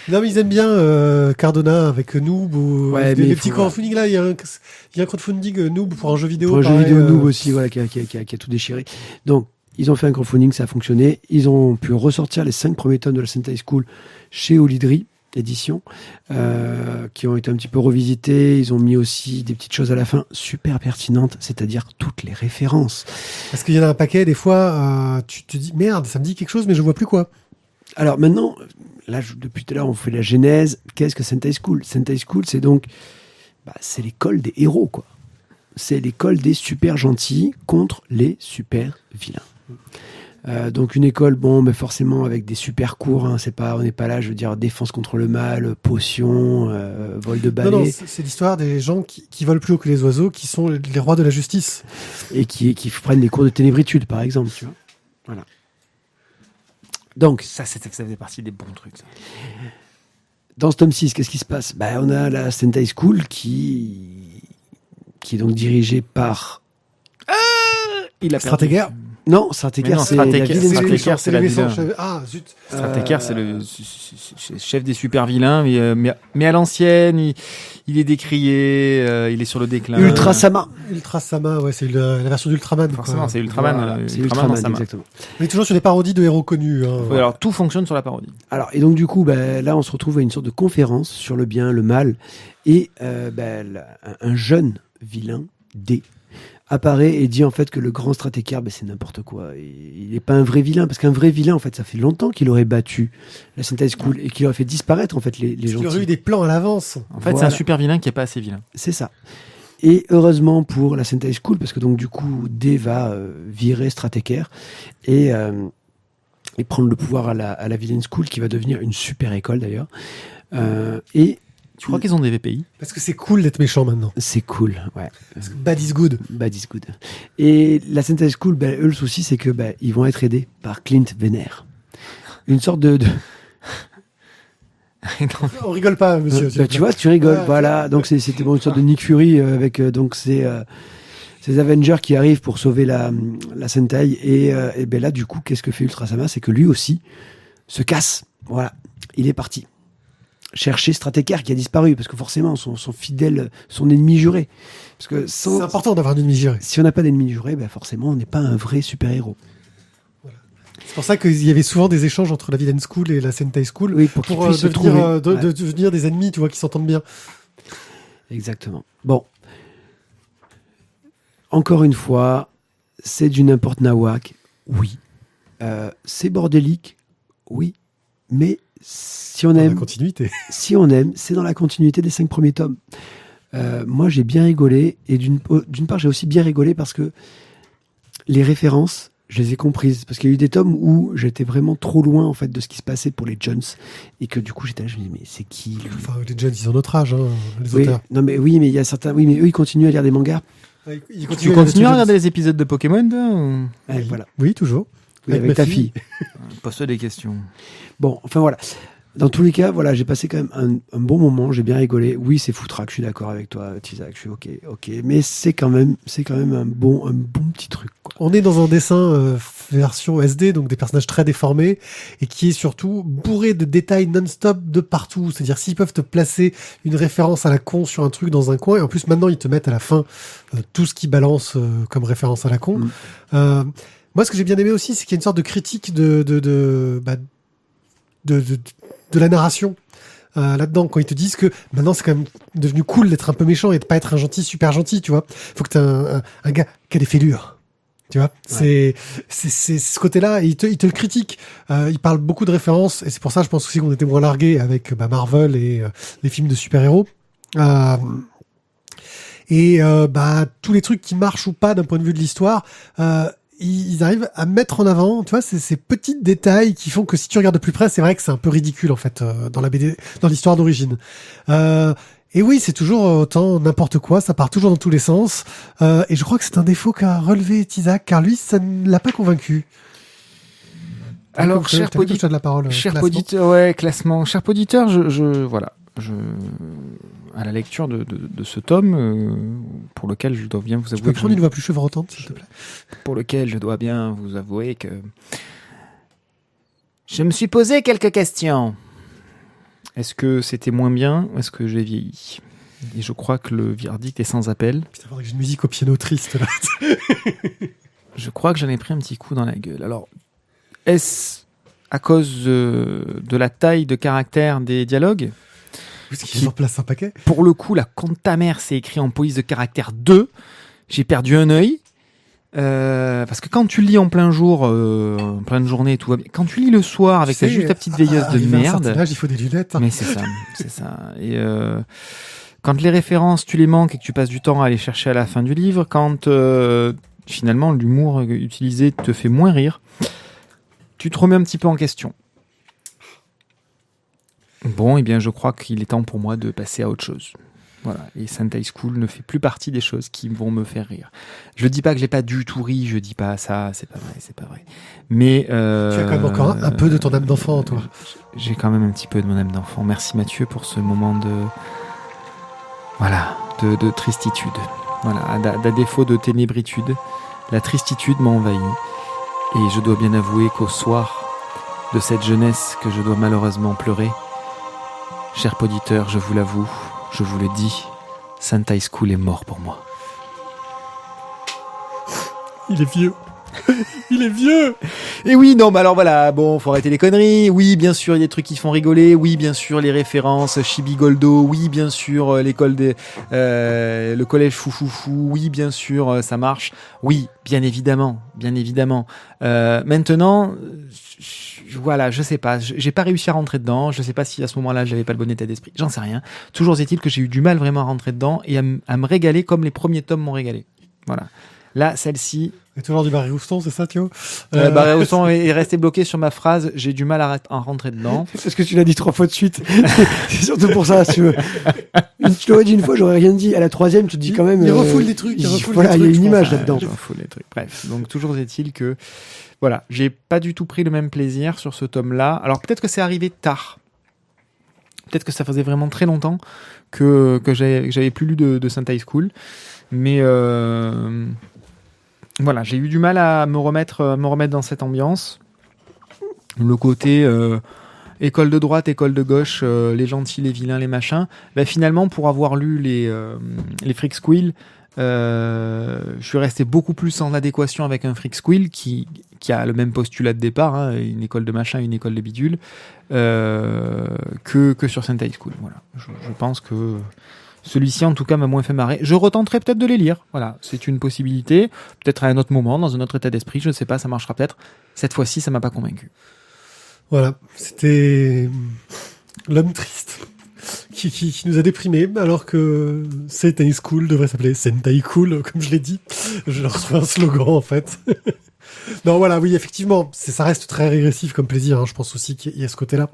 Non, mais ils aiment bien Cardona avec Noob. Ouais, mais les il petits faut- crowdfunding là, il y a un crowdfunding Noob pour un jeu vidéo. Pour un jeu pareil, vidéo Noob aussi, voilà, qui a tout déchiré. Donc, ils ont fait un crowdfunding, ça a fonctionné. Ils ont pu ressortir les 5 premiers tomes de la Sentai School chez Olydri Édition, qui ont été un petit peu revisités. Ils ont mis aussi des petites choses à la fin super pertinentes, c'est-à-dire toutes les références. Parce qu'il y en a un paquet, des fois, tu te dis merde, ça me dit quelque chose, mais je vois plus quoi. Alors maintenant, là, depuis tout à l'heure, on fait la genèse. Qu'est-ce que Sentai School ? Sentai School, c'est donc, c'est l'école des héros, quoi. C'est l'école des super gentils contre les super vilains. Donc une école, mais forcément avec des super cours. Hein, on n'est pas là, je veux dire, défense contre le mal, potion, vol de balai, Non, c'est l'histoire des gens qui volent plus haut que les oiseaux, qui sont les rois de la justice. et qui prennent les cours de ténébritude, par exemple. Tu vois. Voilà. Donc, Ça faisait partie des bons trucs. Ça. dans ce tome 6, qu'est-ce qui se passe ? On a la Sentai School qui est donc dirigée par... Il a Stratégaire. Non, Stratécaire, Mais non, c'est la Stratégaire, vilaine Stratégaire, School. c'est la méchants vilaine. chefs. Ah, zut. Stratécaire, c'est le chef des super vilains, mais à l'ancienne, il est décrié, il est sur le déclin. Ultra Sama. Ultra Sama, ouais, c'est la version d'Ultraman. quoi. Forcément, c'est Ultraman. Voilà, c'est Ultraman Ultraman, dans Sama. exactement. On est toujours sur des parodies de héros connus. Hein. Oui, alors tout fonctionne sur la parodie. Alors, et donc du coup, là, on se retrouve à une sorte de conférence sur le bien, le mal, et un jeune vilain, D, apparaît et dit en fait que le grand stratécaire, c'est n'importe quoi. Il n'est pas un vrai vilain, parce qu'un vrai vilain, en fait, ça fait longtemps qu'il aurait battu la Sentai School et qu'il aurait fait disparaître en fait les Il gentils. aurait eu des plans à l'avance. En fait, c'est Voilà. un super vilain qui est pas assez vilain. C'est ça. Et heureusement pour la Sentai School, parce que donc du coup, D va virer Stratécaire et prendre le pouvoir à la Villain School, qui va devenir une super école d'ailleurs. Et Tu crois qu'ils ont des VPI ? Parce que c'est cool d'être méchant maintenant. c'est cool, ouais. Bad is good. Bad is good. Et la Sentai School, eux, le souci, c'est que ils vont être aidés par Clint Venner. Une sorte de... On rigole pas, monsieur. tu vois, tu rigoles. Ouais, voilà. Donc c'était une sorte de Nick Fury avec donc ces Avengers qui arrivent pour sauver la Sentai. Et là, du coup, qu'est-ce que fait Ultra Sama ? C'est que lui aussi se casse. Voilà. Il est parti chercher Stratécaire qui a disparu, parce que forcément, son fidèle, son ennemi juré. Parce que C'est important d'avoir un ennemi géré. si on n'a pas d'ennemi juré, forcément, on n'est pas un vrai super-héros. C'est pour ça qu'il y avait souvent des échanges entre la Villain School et la Sentai School Oui, pour qu'ils pour puissent se devenir, trouver. de devenir des ennemis, tu vois, qui s'entendent bien. Exactement. Bon. Encore une fois, c'est du n'importe nawak. Oui. C'est bordélique. Oui. Mais si on Dans la aime, continuité. c'est dans la continuité des 5 premiers tomes. Moi, j'ai bien rigolé. Et d'une part, j'ai aussi bien rigolé parce que les références, je les ai comprises. Parce qu'il y a eu des tomes où j'étais vraiment trop loin en fait de ce qui se passait pour les Jones. Et que du coup, j'étais là, je me dis, mais c'est qui lui Enfin, les jeunes, ils ont notre âge, hein, les Oui, auteurs. non, mais oui, mais il y a certains. Oui, mais eux, ils continuent à lire des mangas. Ils Tu continues à regarder les épisodes de Pokémon toi, ou... Ouais, voilà. Oui, toujours. Oui, avec ma ta fille. Pose-toi des questions. Bon, enfin voilà. Dans tous les cas, voilà, j'ai passé quand même un bon moment, j'ai bien rigolé. Oui, c'est foutraque, je suis d'accord avec toi, Tizak, je suis ok. Mais c'est quand même un bon petit truc, quoi. On est dans un dessin version SD, donc des personnages très déformés, et qui est surtout bourré de détails non-stop de partout. C'est-à-dire, s'ils peuvent te placer une référence à la con sur un truc dans un coin, et en plus maintenant ils te mettent à la fin tout ce qui balance comme référence à la con. Moi, ce que j'ai bien aimé aussi, c'est qu'il y a une sorte de critique de la narration. là-dedans, quand ils te disent que maintenant c'est quand même devenu cool d'être un peu méchant et de pas être un gentil super gentil, tu vois. Faut que t'aies un gars qui a des fêlures. Tu vois, c'est ce côté-là, il te le critique. Il parle beaucoup de références, et c'est pour ça, je pense aussi qu'on était moins largués avec Marvel et les films de super-héros. Tous les trucs qui marchent ou pas d'un point de vue de l'histoire, ils arrivent à mettre en avant, tu vois, ces petits détails qui font que si tu regardes de plus près, c'est vrai que c'est un peu ridicule en fait dans la BD, dans l'histoire d'origine. Et oui, c'est toujours autant n'importe quoi, ça part toujours dans tous les sens. Et je crois que c'est un défaut qu'a relevé Tizak, car lui, ça ne l'a pas convaincu. Alors, cher classement. Cher poditeur, à la lecture de ce tome, pour lequel je dois bien vous avouer... Tu peux prendre une voix plus chevrotante, s'il te plaît. Pour lequel je dois bien vous avouer que... Je me suis posé quelques questions. Est-ce que c'était moins bien ou est-ce que j'ai vieilli ? Et je crois que le verdict est sans appel. Putain, faudrait que j'ai une musique au piano triste, là. Je crois que j'en ai pris un petit coup dans la gueule. Alors, est-ce à cause de la taille de caractère des dialogues ? Parce qu'ils en placent un paquet. Pour le coup, la compte ta mère, c'est écrit en police de caractère 2. J'ai perdu un œil. Parce que quand tu lis en plein jour, en pleine journée, tout va bien. Quand tu lis le soir avec juste ta petite veilleuse de merde. À un âge, il faut des lunettes. Hein. Mais c'est ça. Et quand les références, tu les manques et que tu passes du temps à aller chercher à la fin du livre, quand finalement l'humour utilisé te fait moins rire, tu te remets un petit peu en question. Bon, eh bien, je crois qu'il est temps pour moi de passer à autre chose. Voilà, et Sentai School ne fait plus partie des choses qui vont me faire rire. Je dis pas que j'ai pas du tout ri, je dis pas ça, c'est pas vrai. Mais tu as quand même encore un peu de ton âme d'enfant, toi. J'ai quand même un petit peu de mon âme d'enfant. Merci Mathieu pour ce moment de tristitude. Voilà, à défaut de ténébritude, la tristitude m'a envahi. Et je dois bien avouer qu'au soir de cette jeunesse que je dois malheureusement pleurer, cher poditeur, je vous l'avoue, je vous le dis, Sentai School est mort pour moi. Il est vieux. Il est vieux. Et oui, non, mais alors voilà, bon, faut arrêter les conneries. Oui, bien sûr, il y a des trucs qui font rigoler. Oui, bien sûr, les références Chibi Goldo. Oui, bien sûr, l'école le collège Foufoufou. Oui, bien sûr, ça marche. Oui, bien évidemment. Maintenant, voilà, je sais pas, j'ai pas réussi à rentrer dedans. Je sais pas si à ce moment-là, j'avais pas le bon état d'esprit. J'en sais rien. Toujours est-il que j'ai eu du mal vraiment à rentrer dedans et à me régaler comme les premiers tomes m'ont régalé. Voilà. Là, celle-ci... Et toujours du Barry Rouston, c'est ça, Thio Barry Rouston est resté bloqué sur ma phrase. J'ai du mal à rentrer dedans. C'est parce que tu l'as dit 3 fois de suite. C'est surtout pour ça, si tu veux. Tu l'aurais dit une fois, j'aurais rien dit. À la 3e, tu te dis quand même... Il refoule des trucs. Il y a une image là-dedans. Il refoule des trucs. Bref, donc toujours est-il que... Voilà, j'ai pas du tout pris le même plaisir sur ce tome-là. Alors peut-être que c'est arrivé tard. Peut-être que ça faisait vraiment très longtemps que j'avais plus lu de Sentai School. Mais... Voilà, j'ai eu du mal à me remettre dans cette ambiance. Le côté école de droite, école de gauche, les gentils, les vilains, les machins. Ben, finalement, pour avoir lu les Freak Squill, je suis resté beaucoup plus en adéquation avec un Freak Squill qui a le même postulat de départ, hein, une école de machin, une école de bidule, que sur Sentai School. Voilà. Je pense que celui-ci, en tout cas, m'a moins fait marrer. Je retenterai peut-être de les lire. Voilà, c'est une possibilité. Peut-être à un autre moment, dans un autre état d'esprit. Je ne sais pas, ça marchera peut-être. Cette fois-ci, ça m'a pas convaincu. Voilà, c'était l'homme triste qui nous a déprimés, alors que Sentai School devrait s'appeler Sentai Cool, comme je l'ai dit. Je leur trouve un slogan, en fait. Non, voilà, oui, effectivement, ça reste très régressif comme plaisir. Hein. Je pense aussi qu'il y a ce côté-là,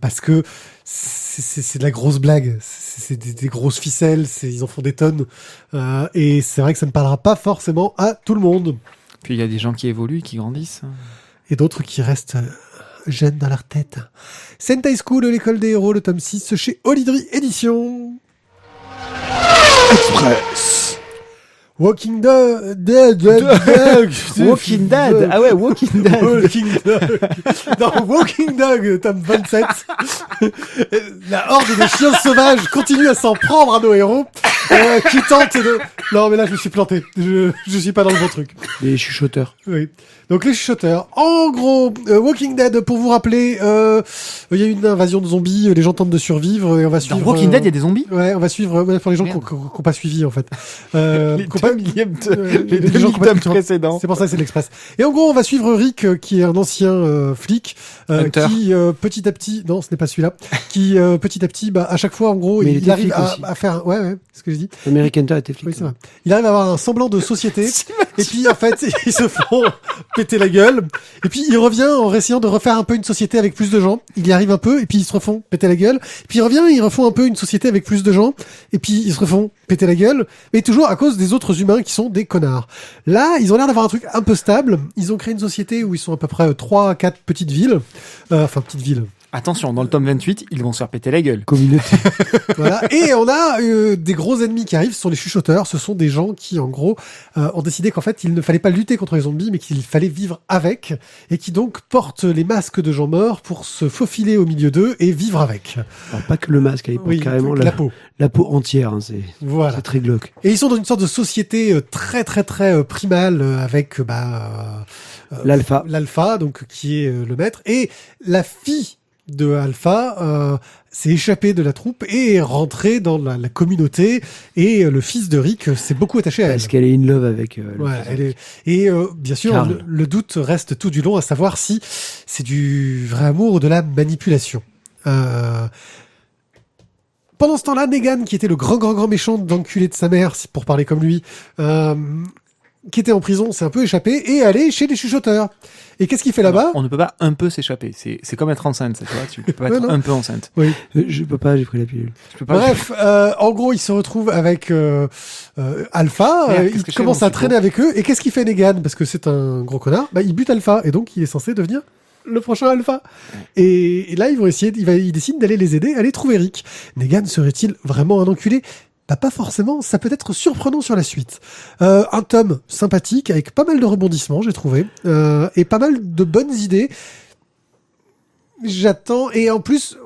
parce que c'est de la grosse blague, c'est des grosses ficelles, ils en font des tonnes, et c'est vrai que ça ne parlera pas forcément à tout le monde. Puis il y a des gens qui évoluent, qui grandissent. Et d'autres qui restent jeunes dans leur tête. Sentai School, l'école des héros, le tome 6, chez Olydri Éditions. Express. Walking Dead. Walking Dead. Ah ouais, Walking Dead. Walking Dog. Dans Walking Dog, tome 27. La horde de chiens sauvages continue à s'en prendre à nos héros. qui tente de... Non, mais là, je me suis planté. Je suis pas dans le bon truc. Les chuchoteurs. Oui. Donc les chuchoteurs. En gros, Walking Dead, pour vous rappeler, il y a eu une invasion de zombies, les gens tentent de survivre et on va Dans suivre... Walking Dead, il y a des zombies. Ouais, on va suivre pour les gens qui Merde. n'ont pas suivi en fait. Les qui ont pas- deux millièmes les gens qui ont pas- précédents. C'est pour ça que c'est l'Express. Et en gros, on va suivre Rick, qui est un ancien flic, Hunter. qui petit à petit, non, ce n'est pas celui-là, qui petit à petit, à chaque fois, en gros, Mais il il était arrive flic aussi. à faire, ouais, c'est ce que je dis. American Hunter était flic. Oui, c'est vrai. Il arrive à avoir un semblant de société, et puis en fait, ils se font péter la gueule, et puis il revient en essayant de refaire un peu une société avec plus de gens. Il y arrive un peu, et puis ils se refont péter la gueule. Puis il revient, ils refont un peu une société avec plus de gens, et puis ils se refont péter la gueule, mais toujours à cause des autres humains qui sont des connards. Là, ils ont l'air d'avoir un truc un peu stable. Ils ont créé une société où ils sont à peu près 3 à 4 petites villes, petites villes. Attention, dans le tome 28, ils vont se faire péter la gueule. Communauté. Voilà. Et on a des gros ennemis qui arrivent, ce sont les chuchoteurs. Ce sont des gens qui, en gros, ont décidé qu'en fait, il ne fallait pas lutter contre les zombies, mais qu'il fallait vivre avec, et qui donc portent les masques de gens morts pour se faufiler au milieu d'eux et vivre avec. Alors, pas que le masque, il porte carrément la peau. la peau entière. Hein, c'est Voilà. c'est très glauque. Et ils sont dans une sorte de société très très très primale avec L'alpha. l'alpha, donc qui est le maître, et la fille de Alpha s'est échappée de la troupe et est rentrée dans la communauté, et le fils de Rick s'est beaucoup attaché à elle. Parce qu'elle est in love avec. Ouais, et bien sûr, Carl. le doute reste tout du long à savoir si c'est du vrai amour ou de la manipulation. Pendant ce temps-là, Negan, qui était le grand méchant d'enculé de sa mère, pour parler comme lui, qui était en prison, s'est un peu échappé et est allé chez les chuchoteurs. Et qu'est-ce qu'il fait là-bas? On ne peut pas un peu s'échapper. C'est comme être enceinte, ça, tu vois. Tu peux pas Ouais, être non. un peu enceinte. Oui. Je peux pas, j'ai pris la pilule. Tu peux pas. Bref, en gros, il se retrouve avec Alpha. Merde, Il qu'est-ce que je commence fais, à mon traîner avec eux. Et qu'est-ce qu'il fait Negan? Parce que c'est un gros connard. Il bute Alpha. Et donc, il est censé devenir le prochain Alpha. Et là, ils vont essayer. Il décide d'aller les aider, aller trouver Rick. Negan serait-il vraiment un enculé? Pas forcément, ça peut être surprenant sur la suite. Un tome sympathique, avec pas mal de rebondissements, j'ai trouvé, et pas mal de bonnes idées. J'attends, et en plus,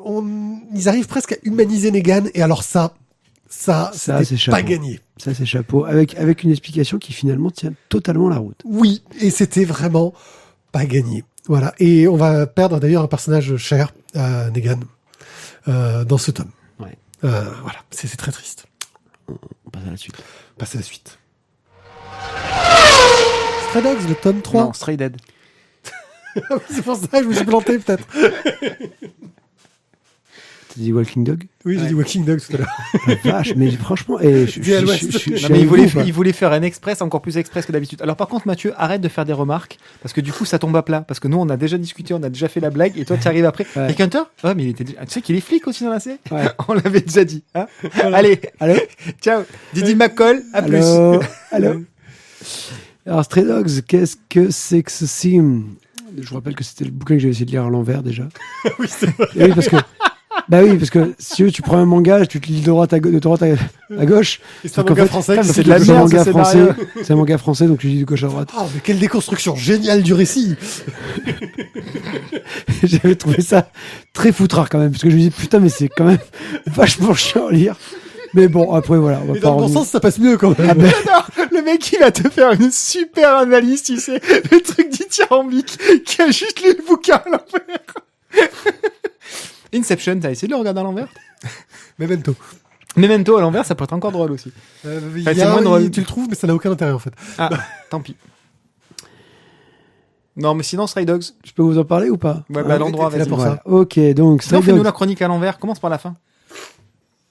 ils arrivent presque à humaniser Negan, et alors ça c'est c'était chapeau. pas gagné. Ça, c'est chapeau. Avec une explication qui finalement tient totalement la route. Oui, et c'était vraiment pas gagné. Voilà, et on va perdre d'ailleurs un personnage cher, Negan, dans ce tome. Ouais. Voilà, c'est très triste. On passe à la suite. Passe à la suite. Stray Dogs, le tome 3. Non, Stray Dead. C'est pour ça que je me suis planté, peut-être. T'as dit Walking Dog? Oui, j'ai dit Walking Dogs tout à l'heure. La vache, mais franchement, Dis à l'ouest. Non, mais avec vous, il voulait faire un express encore plus express que d'habitude. Alors par contre, Mathieu, arrête de faire des remarques parce que du coup, ça tombe à plat. Parce que nous, on a déjà discuté, on a déjà fait la blague, et toi, tu arrives après. Ouais. Et Hunter, ouais, mais il était. Tu sais qu'il est flic aussi dans la série. Ouais. On l'avait déjà dit. Hein. Allez, Allô? ciao. Didi McCall, à plus. Allô? Allô? Alors, Stray Dogs, qu'est-ce que c'est que ceci? Je vous rappelle que c'était le bouquin que j'avais essayé de lire à l'envers déjà. Oui, c'est vrai. Et oui, parce que. Bah oui, parce que si tu prends un manga, tu te lis de droite à gauche. Et c'est un Donc, en manga fait, français. c'est qui de la fait C'est un merde, ce manga français. scénario. C'est un manga français, donc tu lis de gauche à droite. Ah, mais quelle déconstruction géniale du récit. J'avais trouvé ça très foutrard quand même, parce que je me disais putain, mais c'est quand même vachement chiant à lire. Mais bon, après voilà, on va Mais pas dans le bon revenir. sens, ça passe mieux quand même. Ah ben, Le mec, il va te faire une super analyse, tu sais. Le truc dithyrambique qui a juste lu le bouquin à l'envers. Inception, t'as essayé de le regarder à l'envers? Memento. Memento à l'envers, ça peut être encore drôle aussi. c'est moins drôle. Tu le trouves, mais ça n'a aucun intérêt en fait. Ah, tant pis. Non, mais sinon, Stray Dogs. je peux vous en parler ou pas? Ouais, bah, à l'endroit, t'es là vas-y. pour ça. Ok, donc Sinon, Stray fais-nous Dogs. la chronique à l'envers. Commence par la fin.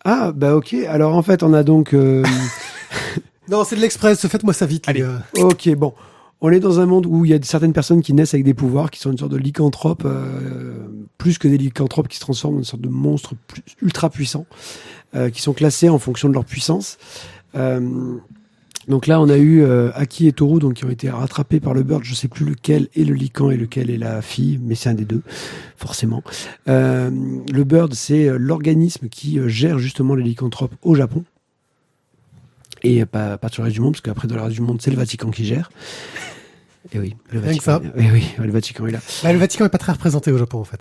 Ah bah ok, alors en fait on a donc... Non, c'est de l'express, faites-moi ça vite. Allez. les gars. Ok, bon. On est dans un monde où il y a certaines personnes qui naissent avec des pouvoirs, qui sont une sorte de lycanthropes, plus que des lycanthropes qui se transforment en une sorte de monstres ultra puissants, qui sont classés en fonction de leur puissance. Donc là, on a eu Aki et Toru, donc, qui ont été rattrapés par le Bird. Je sais plus lequel est le lycan et lequel est la fille, mais c'est un des deux, forcément. Le Bird, c'est l'organisme qui gère justement les lycanthropes au Japon. Et pas sur le reste du monde, parce qu'après, dans le reste du monde, c'est le Vatican qui gère. Et oui, le Rien que Vatican. ça. Et oui, le Vatican est là. Bah, le Vatican est pas très représenté au Japon en fait.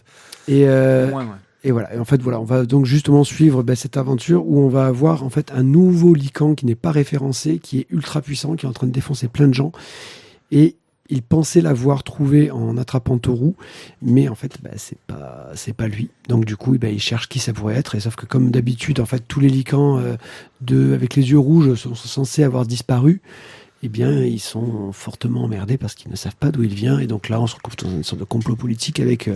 Et Ouais. Et voilà. Et en fait, voilà, on va donc justement suivre cette aventure où on va avoir en fait un nouveau Lycan qui n'est pas référencé, qui est ultra puissant, qui est en train de défoncer plein de gens. Et il pensait l'avoir trouvé en attrapant Toru, mais en fait, c'est pas lui. Donc du coup, il cherche qui ça pourrait être. Et sauf que comme d'habitude, en fait, tous les Lycans avec les yeux rouges sont censés avoir disparu. Eh bien, ils sont fortement emmerdés parce qu'ils ne savent pas d'où il vient. Et donc là, on se retrouve dans une sorte de complot politique avec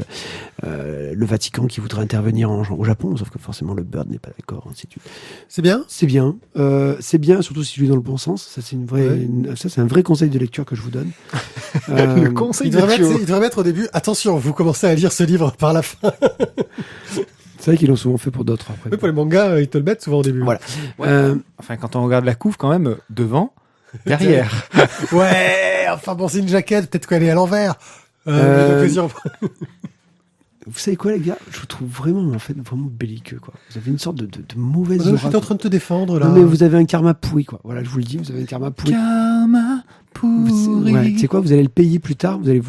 le Vatican qui voudrait intervenir au Japon, sauf que forcément le Bird n'est pas d'accord. Ainsi de suite. C'est bien. C'est bien. C'est bien, surtout si tu lis dans le bon sens. Ça, c'est un vrai conseil de lecture que je vous donne. Le conseil Il de devrait mettre au début, attention, vous commencez à lire ce livre par la fin. C'est vrai qu'ils l'ont souvent fait pour d'autres. Après. Oui, pour les mangas, ils te le mettent souvent au début. Voilà. Ouais. Enfin, quand on regarde la couve, quand même, devant, derrière. Ouais, enfin bon, c'est une jaquette, peut-être qu'elle est à l'envers. Plaisir. Vous savez quoi, les gars? Je vous trouve vraiment belliqueux, quoi. Vous avez une sorte de mauvaise Je aura. suis en train de te défendre, là. Non, mais vous avez un karma pourri, quoi. Voilà, je vous le dis, vous avez un karma pourri. Karma pourri. Ouais, tu sais quoi, vous allez le payer plus tard, vous avez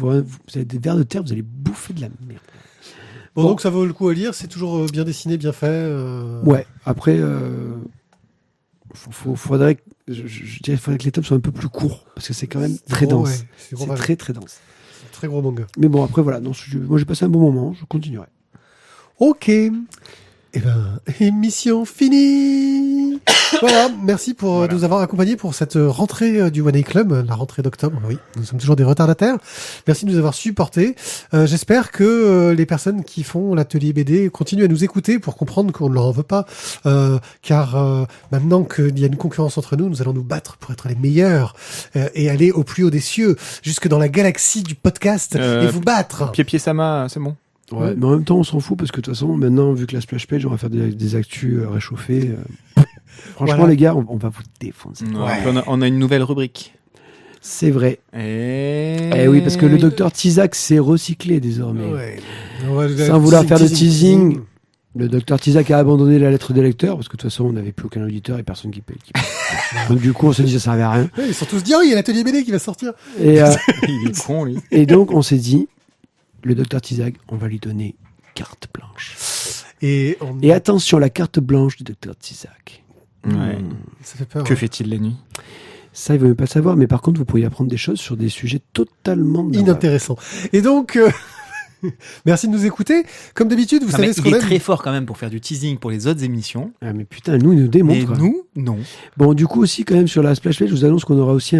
des vers de terre, vous allez bouffer de la merde. Bon, donc ça vaut le coup à lire, c'est toujours bien dessiné, bien fait. Ouais, après, faudrait que les tomes soient un peu plus courts, parce que c'est quand même très gros, dense. ouais, c'est gros, C'est ouais. très très dense. C'est un très gros manga. Mais bon, après, voilà, moi j'ai passé un bon moment, je continuerai. Ok. Eh ben, émission finie. Voilà, merci pour nous avoir accompagnés pour cette rentrée du One A Club, la rentrée d'octobre. Oui, nous sommes toujours des retardataires. Merci de nous avoir supportés. J'espère que les personnes qui font l'atelier BD continuent à nous écouter pour comprendre qu'on ne leur en veut pas. Car maintenant qu'il y a une concurrence entre nous, nous allons nous battre pour être les meilleurs et aller au plus haut des cieux, jusque dans la galaxie du podcast et vous battre. Sama, c'est bon. Ouais, mais en même temps, on s'en fout parce que de toute façon, maintenant, vu que la splash page, on va faire des actus réchauffées. Franchement, Voilà. les gars, on va vous défoncer. Ouais. On a une nouvelle rubrique. C'est vrai. Et Oui, parce que le docteur Tizak s'est recyclé désormais. Ouais. Sans vouloir faire de teasing, le docteur Tizak a abandonné la lettre des lecteurs parce que de toute façon, on n'avait plus aucun auditeur et personne qui paye. Donc du coup, on s'est dit ça servait à rien. Ouais, ils sont tous dit, oh, il y a l'atelier BD qui va sortir. Et, il est con, lui. et donc, on s'est dit, le docteur Tizak, on va lui donner carte blanche. Et attention, la carte blanche du docteur Tizak. Ouais. ça fait peur. Que fait-il la nuit? Ça, il ne veut même pas savoir, mais par contre, vous pourriez apprendre des choses sur des sujets totalement Inintéressant. Et donc, merci de nous écouter. Comme d'habitude, vous savez ce qu'on il est aime. très fort quand même pour faire du teasing pour les autres émissions. Ah, mais putain, nous, il nous démontre. Et quoi. nous, non. Bon, du coup, aussi, quand même, sur la splash page, je vous annonce qu'on aura aussi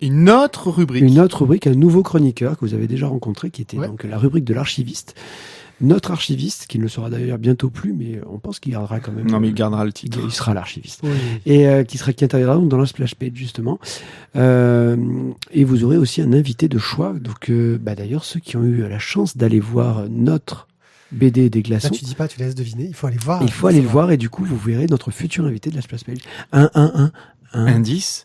Une autre rubrique. une autre rubrique, un nouveau chroniqueur que vous avez déjà rencontré, qui était Ouais. donc la rubrique de l'archiviste. Notre archiviste, qui ne le sera d'ailleurs bientôt plus, mais on pense qu'il gardera quand même. Non, mais il gardera le titre. Il sera l'archiviste. Oui. Et qui interviendra donc dans la splash page justement. Et vous aurez aussi un invité de choix. Donc d'ailleurs ceux qui ont eu la chance d'aller voir notre BD des Là, glaçons, tu dis pas, tu laisses deviner. Il faut aller voir. il faut aller le voir et du coup vous verrez notre futur invité de la splash page. Un Indice.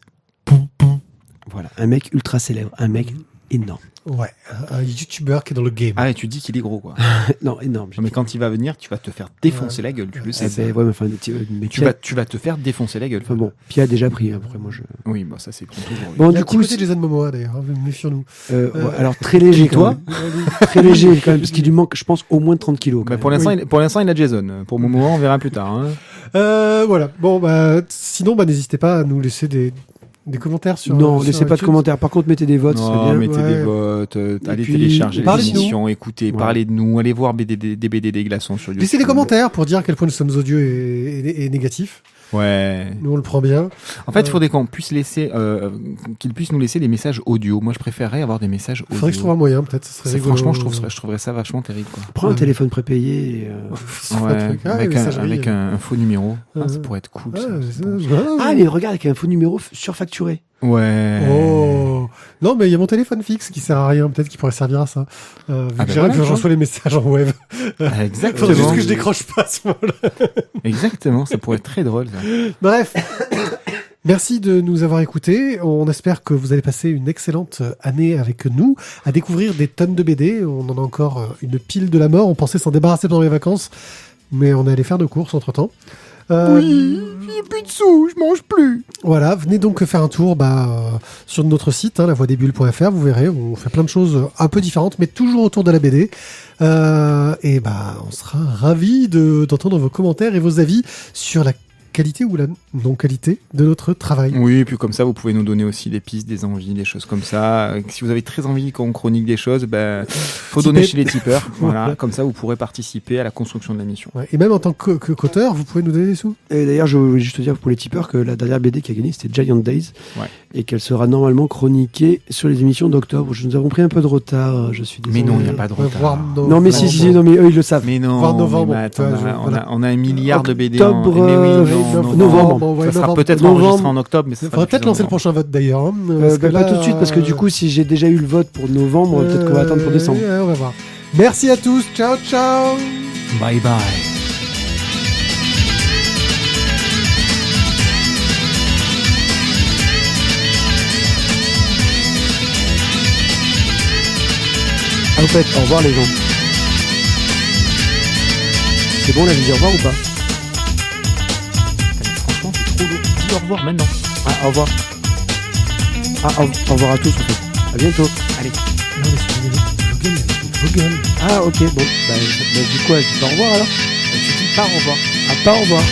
voilà, un mec ultra célèbre, un mec énorme. Ouais, un youtubeur qui est dans le game. Ah, et tu dis qu'il est gros, quoi. Non, énorme. Non, mais quand il va venir, tu vas te faire défoncer la gueule, tu le sais. Ouais, mais enfin, mais Tu vas te faire défoncer la gueule. Enfin bon, Pia a déjà pris. Après moi je. Oui, bah ça c'est pris toujours. oui. Bon, Il y a du un petit coup, côté Jason Momoa d'ailleurs. Hein, méfions-nous. ouais, alors très léger. Toi quand même. Très léger quand même, parce qu'il lui manque, je pense, au moins 30 kilos. quand Bah, même. pour l'instant, il a Jason. Pour Momo, on verra plus tard. Hein. Voilà. Bon, sinon, n'hésitez pas à nous laisser des commentaires sur. Non, sur laissez pas de iTunes. commentaires. Par contre, mettez des votes, ce Non, serait bien. mettez Ouais. des votes, allez puis, télécharger parlez les de nous. émissions, écoutez, Ouais. parlez de nous, allez voir des BD des glaçons sur YouTube. Laissez des commentaires pour dire à quel point nous sommes odieux et négatifs. Ouais. Nous, on le prend bien. En fait, il faudrait qu'on puisse laisser, qu'ils puissent nous laisser des messages audio. Moi, je préférerais avoir des messages audio. Faudrait que je trouve un moyen, peut-être. Ce serait rigolo. Franchement, je trouverais ça vachement terrible, quoi. Prends un Ouais. téléphone prépayé. Et, Ouais, avec messagerie. un faux numéro. Ouais. Ça pourrait être cool. ça. Ah, mais regarde, avec un faux numéro surfacturé. Ouais. Oh non, mais il y a mon téléphone fixe qui sert à rien. Peut-être qu'il pourrait servir à ça. Vu Ah que bah j'ai voilà, que je tu reçois les messages en web. Ah, exactement. Faudrait juste que je décroche pas à ce moment-là. Exactement, ça pourrait être très drôle. Ça. Bref. Merci de nous avoir écoutés. On espère que vous allez passer une excellente année avec nous, à découvrir des tonnes de BD. On en a encore une pile de la mort. On pensait s'en débarrasser pendant les vacances, mais on est allé faire nos courses entre-temps. Oui, j'ai plus de sous, je mange plus. Voilà, venez donc faire un tour sur notre site, lavoidesbulles.fr, vous verrez, on fait plein de choses un peu différentes, mais toujours autour de la BD. On sera ravis d'entendre vos commentaires et vos avis sur la qualité ou la non-qualité de notre travail. Oui, et puis comme ça, vous pouvez nous donner aussi des pistes, des envies, des choses comme ça. Si vous avez très envie qu'on chronique des choses, faut donner chez les tipeurs. Voilà, comme ça, vous pourrez participer à la construction de l'émission. Ouais, et même en tant qu'auteur, vous pouvez nous donner des sous. Et d'ailleurs, je voulais juste te dire pour les tipeurs que la dernière BD qui a gagné, c'était Giant Days. Ouais. Et qu'elle sera normalement chroniquée sur les émissions d'octobre. Nous avons pris un peu de retard, je suis désolé. Mais non, il n'y a pas de retard. Non, mais si, non, mais eux, ils le savent. Mais non, Voir novembre, mais attends, voilà. on a 1 milliard de BD Octobre, mais oui, novembre. Ça sera peut-être Novembre. enregistré en octobre, mais ça Il faudrait peut-être lancer le prochain vote d'ailleurs. Hein, pas tout de suite, parce que du coup, si j'ai déjà eu le vote pour novembre, peut-être qu'on va attendre pour décembre. On va voir. Merci à tous. Ciao, ciao. Bye bye. Ah, au fait, au revoir les gens. C'est bon, là, je dis au revoir ou pas? Franchement, c'est trop lourd. Dis au revoir maintenant. Ah, au revoir. Ah, au revoir à tous, en fait. À bientôt. Allez. Non, mais c'est une Vogel. Ah, ok, bon. Du coup, je dis pas au revoir alors. Tu dis pas au revoir. Ah, pas au revoir.